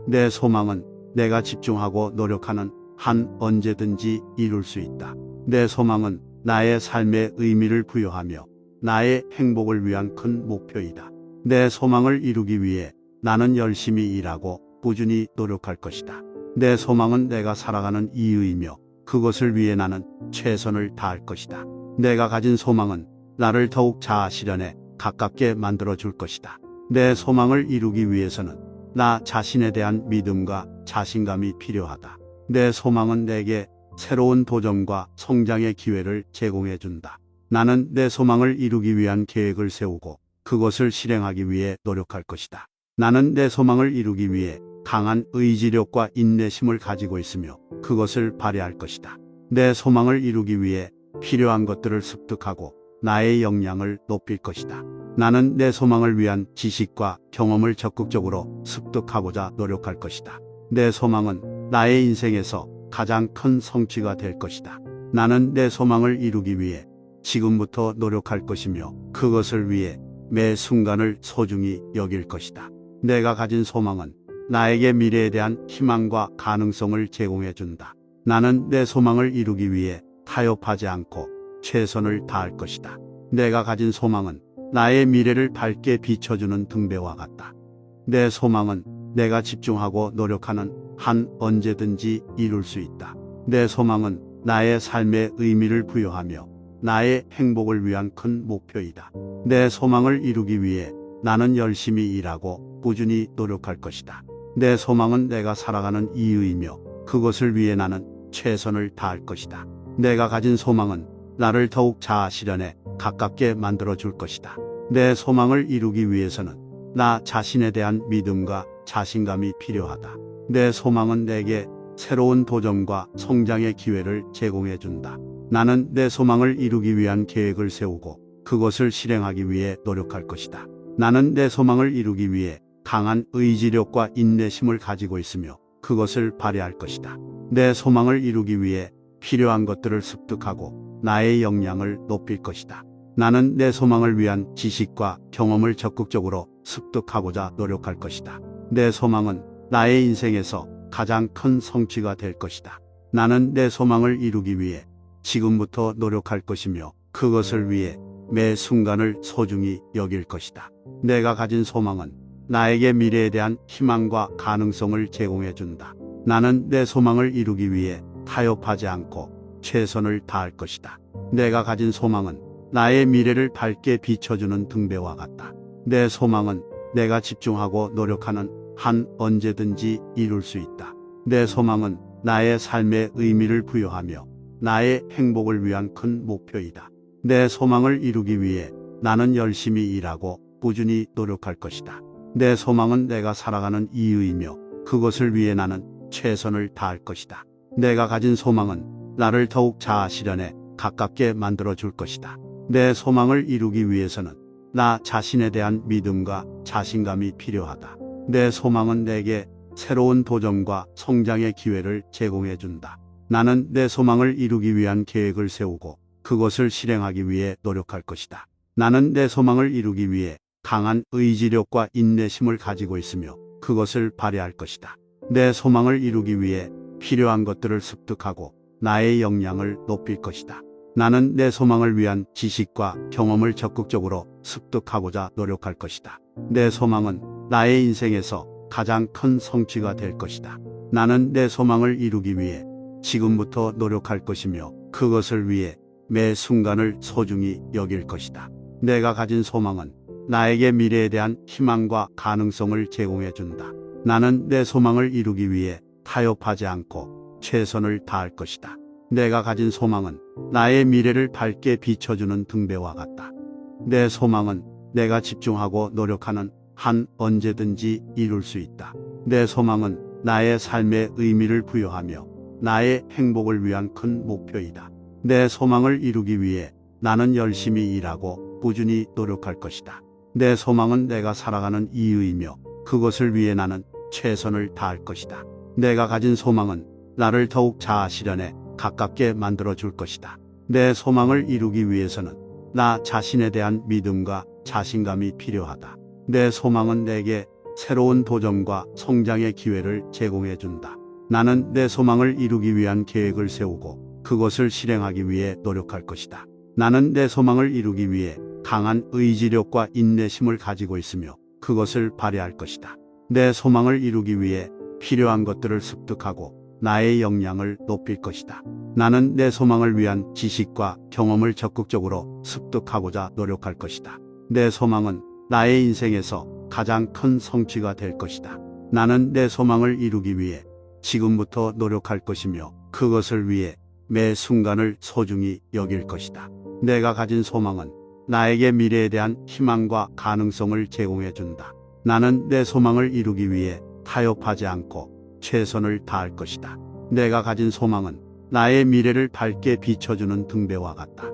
내 소망은 내가 집중하고 노력하는 한 언제든지 이룰 수 있다. 내 소망은 나의 삶에 의미를 부여하며 나의 행복을 위한 큰 목표이다. 내 소망을 이루기 위해 나는 열심히 일하고 꾸준히 노력할 것이다. 내 소망은 내가 살아가는 이유이며 그것을 위해 나는 최선을 다할 것이다. 내가 가진 소망은 나를 더욱 자아 실현에 가깝게 만들어 줄 것이다. 내 소망을 이루기 위해서는 나 자신에 대한 믿음과 자신감이 필요하다. 내 소망은 내게 새로운 도전과 성장의 기회를 제공해 준다. 나는 내 소망을 이루기 위한 계획을 세우고 그것을 실행하기 위해 노력할 것이다. 나는 내 소망을 이루기 위해 강한 의지력과 인내심을 가지고 있으며 그것을 발휘할 것이다. 내 소망을 이루기 위해 필요한 것들을 습득하고 나의 역량을 높일 것이다. 나는 내 소망을 위한 지식과 경험을 적극적으로 습득하고자 노력할 것이다. 내 소망은 나의 인생에서 가장 큰 성취가 될 것이다. 나는 내 소망을 이루기 위해 지금부터 노력할 것이며 그것을 위해 매 순간을 소중히 여길 것이다. 내가 가진 소망은 나에게 미래에 대한 희망과 가능성을 제공해 준다. 나는 내 소망을 이루기 위해 타협하지 않고 최선을 다할 것이다. 내가 가진 소망은 나의 미래를 밝게 비춰주는 등대와 같다. 내 소망은 내가 집중하고 노력하는 한 언제든지 이룰 수 있다. 내 소망은 나의 삶에 의미를 부여하며 나의 행복을 위한 큰 목표이다. 내 소망을 이루기 위해 나는 열심히 일하고 꾸준히 노력할 것이다. 내 소망은 내가 살아가는 이유이며 그것을 위해 나는 최선을 다할 것이다. 내가 가진 소망은 나를 더욱 자아 실현에 가깝게 만들어 줄 것이다. 내 소망을 이루기 위해서는 나 자신에 대한 믿음과 자신감이 필요하다. 내 소망은 내게 새로운 도전과 성장의 기회를 제공해 준다. 나는 내 소망을 이루기 위한 계획을 세우고 그것을 실행하기 위해 노력할 것이다. 나는 내 소망을 이루기 위해 강한 의지력과 인내심을 가지고 있으며 그것을 발휘할 것이다. 내 소망을 이루기 위해 필요한 것들을 습득하고 나의 역량을 높일 것이다. 나는 내 소망을 위한 지식과 경험을 적극적으로 습득하고자 노력할 것이다. 내 소망은 나의 인생에서 가장 큰 성취가 될 것이다. 나는 내 소망을 이루기 위해 지금부터 노력할 것이며 그것을 위해 매 순간을 소중히 여길 것이다. 내가 가진 소망은 나에게 미래에 대한 희망과 가능성을 제공해 준다. 나는 내 소망을 이루기 위해 타협하지 않고 최선을 다할 것이다. 내가 가진 소망은 나의 미래를 밝게 비춰주는 등대와 같다. 내 소망은 내가 집중하고 노력하는 한 언제든지 이룰 수 있다. 내 소망은 나의 삶에 의미를 부여하며 나의 행복을 위한 큰 목표이다. 내 소망을 이루기 위해 나는 열심히 일하고 꾸준히 노력할 것이다. 내 소망은 내가 살아가는 이유이며 그것을 위해 나는 최선을 다할 것이다. 내가 가진 소망은 나를 더욱 자아 실현에 가깝게 만들어 줄 것이다. 내 소망을 이루기 위해서는 나 자신에 대한 믿음과 자신감이 필요하다. 내 소망은 내게 새로운 도전과 성장의 기회를 제공해 준다. 나는 내 소망을 이루기 위한 계획을 세우고 그것을 실행하기 위해 노력할 것이다. 나는 내 소망을 이루기 위해 강한 의지력과 인내심을 가지고 있으며 그것을 발휘할 것이다. 내 소망을 이루기 위해 필요한 것들을 습득하고 나의 역량을 높일 것이다. 나는 내 소망을 위한 지식과 경험을 적극적으로 습득하고자 노력할 것이다. 내 소망은 나의 인생에서 가장 큰 성취가 될 것이다. 나는 내 소망을 이루기 위해 지금부터 노력할 것이며 그것을 위해 매 순간을 소중히 여길 것이다. 내가 가진 소망은 나에게 미래에 대한 희망과 가능성을 제공해 준다. 나는 내 소망을 이루기 위해 타협하지 않고 최선을 다할 것이다. 내가 가진 소망은 나의 미래를 밝게 비춰주는 등대와 같다. 내 소망은 내가 집중하고 노력하는 한 언제든지 이룰 수 있다. 내 소망은 나의 삶에 의미를 부여하며 나의 행복을 위한 큰 목표이다. 내 소망을 이루기 위해 나는 열심히 일하고 꾸준히 노력할 것이다. 내 소망은 내가 살아가는 이유이며 그것을 위해 나는 최선을 다할 것이다. 내가 가진 소망은 나를 더욱 자아 실현에 가깝게 만들어 줄 것이다. 내 소망을 이루기 위해서는 나 자신에 대한 믿음과 자신감이 필요하다. 내 소망은 내게 새로운 도전과 성장의 기회를 제공해 준다. 나는 내 소망을 이루기 위한 계획을 세우고 그것을 실행하기 위해 노력할 것이다. 나는 내 소망을 이루기 위해 강한 의지력과 인내심을 가지고 있으며 그것을 발휘할 것이다. 내 소망을 이루기 위해 필요한 것들을 습득하고 나의 역량을 높일 것이다. 나는 내 소망을 위한 지식과 경험을 적극적으로 습득하고자 노력할 것이다. 내 소망은 나의 인생에서 가장 큰 성취가 될 것이다. 나는 내 소망을 이루기 위해 지금부터 노력할 것이며 그것을 위해 매 순간을 소중히 여길 것이다. 내가 가진 소망은 나에게 미래에 대한 희망과 가능성을 제공해 준다. 나는 내 소망을 이루기 위해 타협하지 않고 최선을 다할 것이다. 내가 가진 소망은 나의 미래를 밝게 비춰주는 등대와 같다.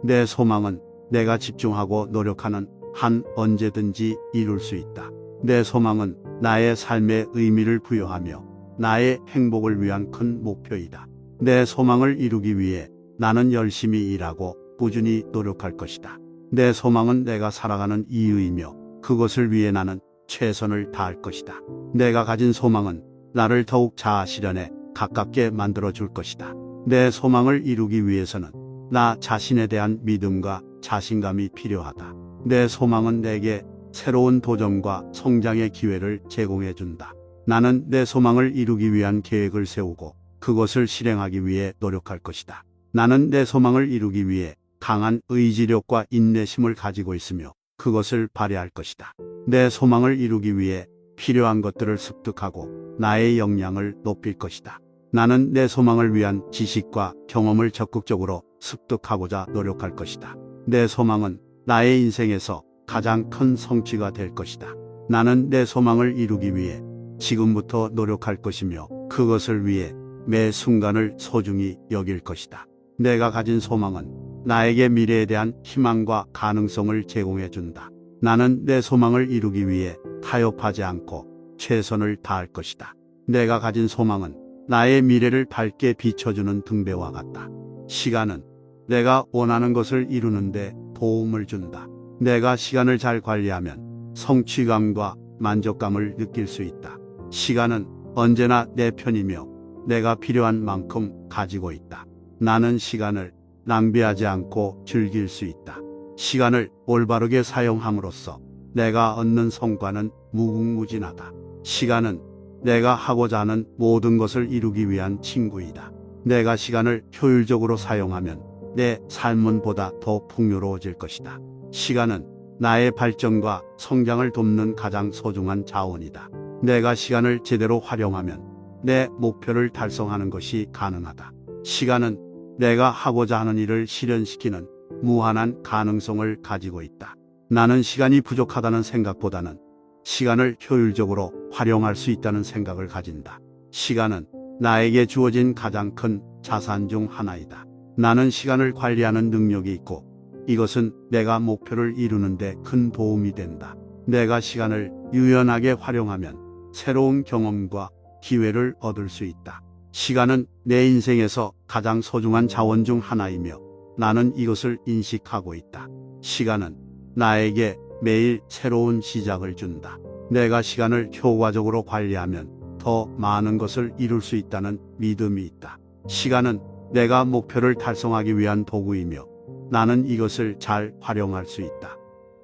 내 소망은 내가 집중하고 노력하는 한 언제든지 이룰 수 있다. 내 소망은 나의 삶에 의미를 부여하며 나의 행복을 위한 큰 목표이다. 내 소망을 이루기 위해 나는 열심히 일하고 꾸준히 노력할 것이다. 내 소망은 내가 살아가는 이유이며 그것을 위해 나는 최선을 다할 것이다. 내가 가진 소망은 나를 더욱 자아 실현에 가깝게 만들어 줄 것이다. 내 소망을 이루기 위해서는 나 자신에 대한 믿음과 자신감이 필요하다. 내 소망은 내게 새로운 도전과 성장의 기회를 제공해 준다. 나는 내 소망을 이루기 위한 계획을 세우고 그것을 실행하기 위해 노력할 것이다. 나는 내 소망을 이루기 위해 강한 의지력과 인내심을 가지고 있으며 그것을 발휘할 것이다. 내 소망을 이루기 위해 필요한 것들을 습득하고 나의 역량을 높일 것이다. 나는 내 소망을 위한 지식과 경험을 적극적으로 습득하고자 노력할 것이다. 내 소망은 나의 인생에서 가장 큰 성취가 될 것이다. 나는 내 소망을 이루기 위해 지금부터 노력할 것이며 그것을 위해 매 순간을 소중히 여길 것이다. 내가 가진 소망은 나에게 미래에 대한 희망과 가능성을 제공해 준다. 나는 내 소망을 이루기 위해 타협하지 않고 최선을 다할 것이다. 내가 가진 소망은 나의 미래를 밝게 비춰주는 등대와 같다. 시간은 내가 원하는 것을 이루는데 도움을 준다. 내가 시간을 잘 관리하면 성취감과 만족감을 느낄 수 있다. 시간은 언제나 내 편이며 내가 필요한 만큼 가지고 있다. 나는 시간을 낭비하지 않고 즐길 수 있다. 시간을 올바르게 사용함으로써 내가 얻는 성과는 무궁무진하다. 시간은 내가 하고자 하는 모든 것을 이루기 위한 친구이다. 내가 시간을 효율적으로 사용하면 내 삶은 보다 더 풍요로워질 것이다. 시간은 나의 발전과 성장을 돕는 가장 소중한 자원이다. 내가 시간을 제대로 활용하면 내 목표를 달성하는 것이 가능하다. 시간은 내가 하고자 하는 일을 실현시키는 무한한 가능성을 가지고 있다. 나는 시간이 부족하다는 생각보다는 시간을 효율적으로 활용할 수 있다는 생각을 가진다. 시간은 나에게 주어진 가장 큰 자산 중 하나이다. 나는 시간을 관리하는 능력이 있고 이것은 내가 목표를 이루는 데 큰 도움이 된다. 내가 시간을 유연하게 활용하면 새로운 경험과 기회를 얻을 수 있다. 시간은 내 인생에서 가장 소중한 자원 중 하나이며 나는 이것을 인식하고 있다. 시간은 나에게 매일 새로운 시작을 준다. 내가 시간을 효과적으로 관리하면 더 많은 것을 이룰 수 있다는 믿음이 있다. 시간은 내가 목표를 달성하기 위한 도구이며 나는 이것을 잘 활용할 수 있다.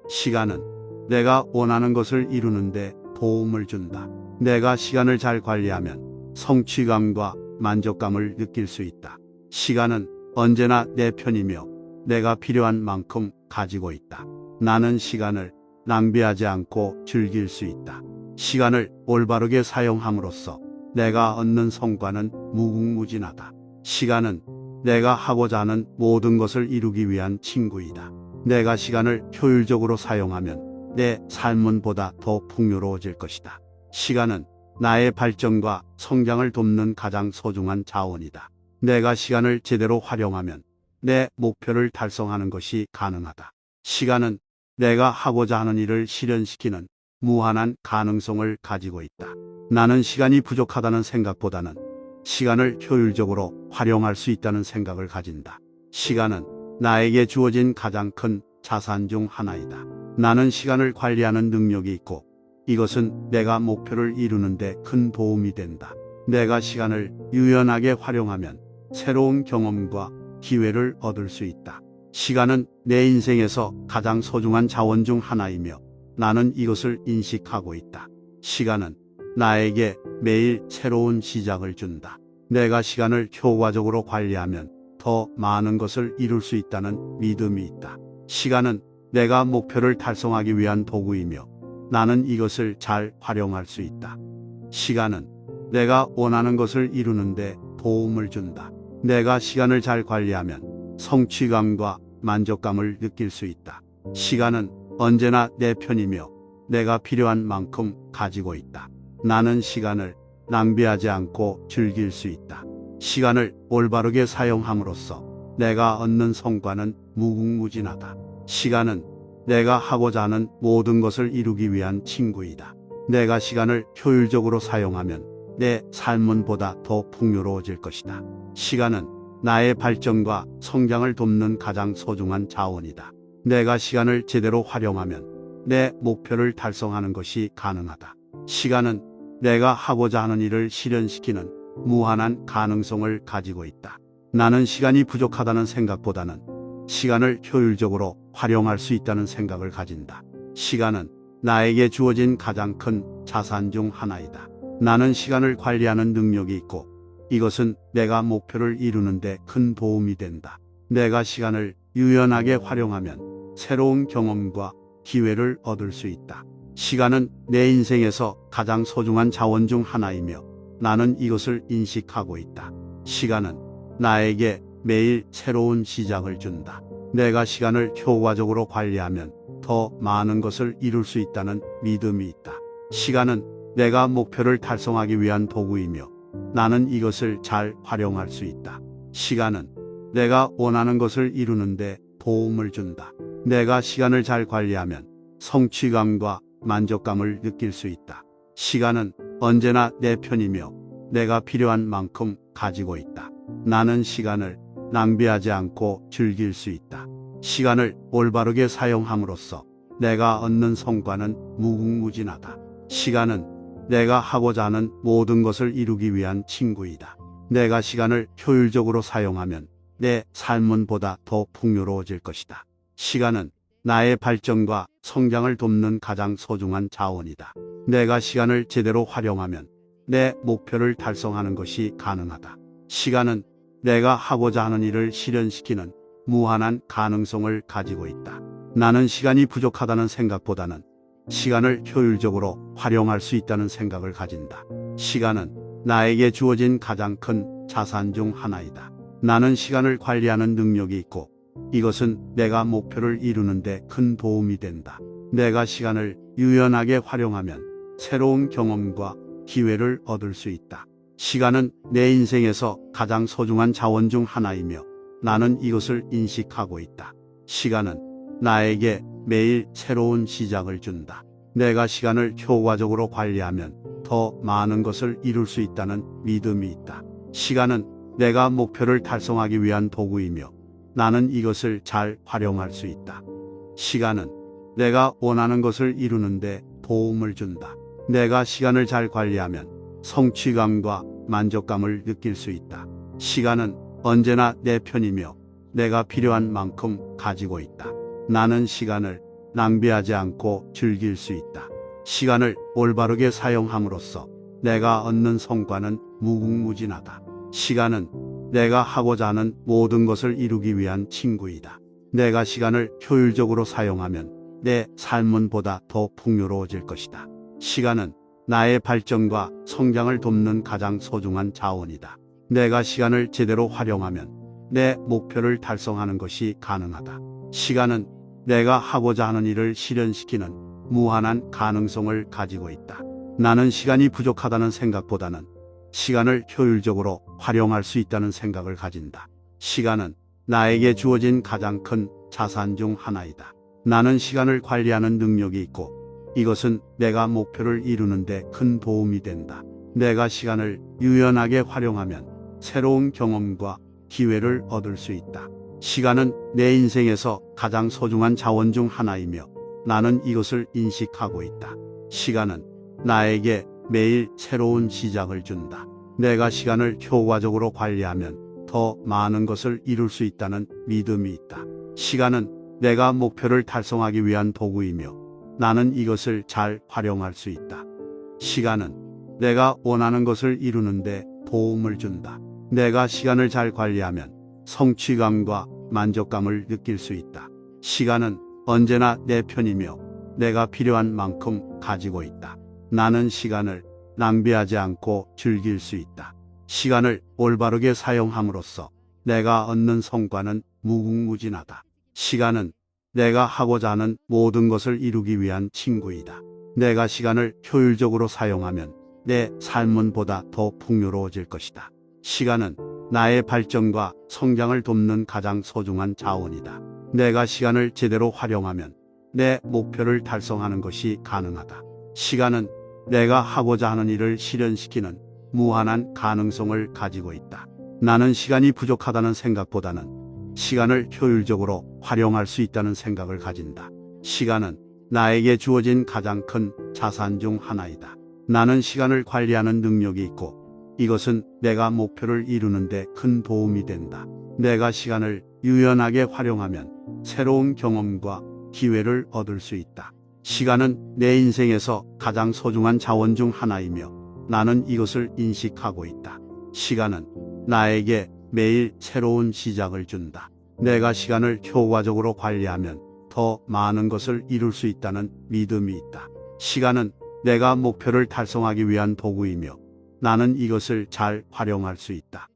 시간은 내가 원하는 것을 이루는데 도움을 준다. 내가 시간을 잘 관리하면 성취감과 만족감을 느낄 수 있다. 시간은 언제나 내 편이며 내가 필요한 만큼 가지고 있다. 나는 시간을 낭비하지 않고 즐길 수 있다. 시간을 올바르게 사용함으로써 내가 얻는 성과는 무궁무진하다. 시간은 내가 하고자 하는 모든 것을 이루기 위한 친구이다. 내가 시간을 효율적으로 사용하면 내 삶은 보다 더 풍요로워질 것이다. 시간은 나의 발전과 성장을 돕는 가장 소중한 자원이다. 내가 시간을 제대로 활용하면 내 목표를 달성하는 것이 가능하다. 시간은 내가 하고자 하는 일을 실현시키는 무한한 가능성을 가지고 있다. 나는 시간이 부족하다는 생각보다는 시간을 효율적으로 활용할 수 있다는 생각을 가진다. 시간은 나에게 주어진 가장 큰 자산 중 하나이다. 나는 시간을 관리하는 능력이 있고 이것은 내가 목표를 이루는 데 큰 도움이 된다. 내가 시간을 유연하게 활용하면 새로운 경험과 기회를 얻을 수 있다. 시간은 내 인생에서 가장 소중한 자원 중 하나이며 나는 이것을 인식하고 있다. 시간은 나에게 매일 새로운 시작을 준다. 내가 시간을 효과적으로 관리하면 더 많은 것을 이룰 수 있다는 믿음이 있다. 시간은 내가 목표를 달성하기 위한 도구이며 나는 이것을 잘 활용할 수 있다. 시간은 내가 원하는 것을 이루는데 도움을 준다. 내가 시간을 잘 관리하면 성취감과 만족감을 느낄 수 있다. 시간은 언제나 내 편이며 내가 필요한 만큼 가지고 있다. 나는 시간을 낭비하지 않고 즐길 수 있다. 시간을 올바르게 사용함으로써 내가 얻는 성과는 무궁무진하다. 시간은 내가 하고자 하는 모든 것을 이루기 위한 친구이다. 내가 시간을 효율적으로 사용하면 내 삶은 보다 더 풍요로워질 것이다. 시간은 나의 발전과 성장을 돕는 가장 소중한 자원이다. 내가 시간을 제대로 활용하면 내 목표를 달성하는 것이 가능하다. 시간은 내가 하고자 하는 일을 실현시키는 무한한 가능성을 가지고 있다. 나는 시간이 부족하다는 생각보다는 시간을 효율적으로 활용할 수 있다는 생각을 가진다. 시간은 나에게 주어진 가장 큰 자산 중 하나이다. 나는 시간을 관리하는 능력이 있고 이것은 내가 목표를 이루는 데 큰 도움이 된다. 내가 시간을 유연하게 활용하면 새로운 경험과 기회를 얻을 수 있다. 시간은 내 인생에서 가장 소중한 자원 중 하나이며 나는 이것을 인식하고 있다. 시간은 나에게 매일 새로운 시작을 준다. 내가 시간을 효과적으로 관리하면 더 많은 것을 이룰 수 있다는 믿음이 있다. 시간은 내가 목표를 달성하기 위한 도구이며 나는 이것을 잘 활용할 수 있다. 시간은 내가 원하는 것을 이루는데 도움을 준다. 내가 시간을 잘 관리하면 성취감과 만족감을 느낄 수 있다. 시간은 언제나 내 편이며 내가 필요한 만큼 가지고 있다. 나는 시간을 낭비하지 않고 즐길 수 있다. 시간을 올바르게 사용함으로써 내가 얻는 성과는 무궁무진하다. 시간은 내가 하고자 하는 모든 것을 이루기 위한 친구이다. 내가 시간을 효율적으로 사용하면 내 삶은 보다 더 풍요로워질 것이다. 시간은 나의 발전과 성장을 돕는 가장 소중한 자원이다. 내가 시간을 제대로 활용하면 내 목표를 달성하는 것이 가능하다. 시간은 내가 하고자 하는 일을 실현시키는 무한한 가능성을 가지고 있다. 나는 시간이 부족하다는 생각보다는 시간을 효율적으로 활용할 수 있다는 생각을 가진다. 시간은 나에게 주어진 가장 큰 자산 중 하나이다. 나는 시간을 관리하는 능력이 있고 이것은 내가 목표를 이루는 데 큰 도움이 된다. 내가 시간을 유연하게 활용하면 새로운 경험과 기회를 얻을 수 있다. 시간은 내 인생에서 가장 소중한 자원 중 하나이며 나는 이것을 인식하고 있다. 시간은 나에게 매일 새로운 시작을 준다. 내가 시간을 효과적으로 관리하면 더 많은 것을 이룰 수 있다는 믿음이 있다. 시간은 내가 목표를 달성하기 위한 도구이며 나는 이것을 잘 활용할 수 있다. 시간은 내가 원하는 것을 이루는데 도움을 준다. 내가 시간을 잘 관리하면 성취감과 만족감을 느낄 수 있다. 시간은 언제나 내 편이며 내가 필요한 만큼 가지고 있다. 나는 시간을 낭비하지 않고 즐길 수 있다. 시간을 올바르게 사용함으로써 내가 얻는 성과는 무궁무진하다. 시간은 내가 하고자 하는 모든 것을 이루기 위한 친구이다. 내가 시간을 효율적으로 사용하면 내 삶은 보다 더 풍요로워질 것이다. 시간은 나의 발전과 성장을 돕는 가장 소중한 자원이다. 내가 시간을 제대로 활용하면 내 목표를 달성하는 것이 가능하다. 시간은 내가 하고자 하는 일을 실현시키는 무한한 가능성을 가지고 있다. 나는 시간이 부족하다는 생각보다는 시간을 효율적으로 활용할 수 있다는 생각을 가진다. 시간은 나에게 주어진 가장 큰 자산 중 하나이다. 나는 시간을 관리하는 능력이 있고 이것은 내가 목표를 이루는 데 큰 도움이 된다. 내가 시간을 유연하게 활용하면 새로운 경험과 기회를 얻을 수 있다. 시간은 내 인생에서 가장 소중한 자원 중 하나이며 나는 이것을 인식하고 있다. 시간은 나에게 매일 새로운 시작을 준다. 내가 시간을 효과적으로 관리하면 더 많은 것을 이룰 수 있다는 믿음이 있다. 시간은 내가 목표를 달성하기 위한 도구이며 나는 이것을 잘 활용할 수 있다. 시간은 내가 원하는 것을 이루는데 도움을 준다. 내가 시간을 잘 관리하면 성취감과 만족감을 느낄 수 있다. 시간은 언제나 내 편이며 내가 필요한 만큼 가지고 있다. 나는 시간을 낭비하지 않고 즐길 수 있다. 시간을 올바르게 사용함으로써 내가 얻는 성과는 무궁무진하다. 시간은 내가 하고자 하는 모든 것을 이루기 위한 친구이다. 내가 시간을 효율적으로 사용하면 내 삶은 보다 더 풍요로워질 것이다. 시간은 나의 발전과 성장을 돕는 가장 소중한 자원이다. 내가 시간을 제대로 활용하면 내 목표를 달성하는 것이 가능하다. 시간은 내가 하고자 하는 일을 실현시키는 무한한 가능성을 가지고 있다. 나는 시간이 부족하다는 생각보다는 시간을 효율적으로 활용할 수 있다는 생각을 가진다. 시간은 나에게 주어진 가장 큰 자산 중 하나이다. 나는 시간을 관리하는 능력이 있고 이것은 내가 목표를 이루는 데 큰 도움이 된다. 내가 시간을 유연하게 활용하면 새로운 경험과 기회를 얻을 수 있다. 시간은 내 인생에서 가장 소중한 자원 중 하나이며 나는 이것을 인식하고 있다. 시간은 나에게 매일 새로운 시작을 준다. 내가 시간을 효과적으로 관리하면 더 많은 것을 이룰 수 있다는 믿음이 있다. 시간은 내가 목표를 달성하기 위한 도구이며 나는 이것을 잘 활용할 수 있다.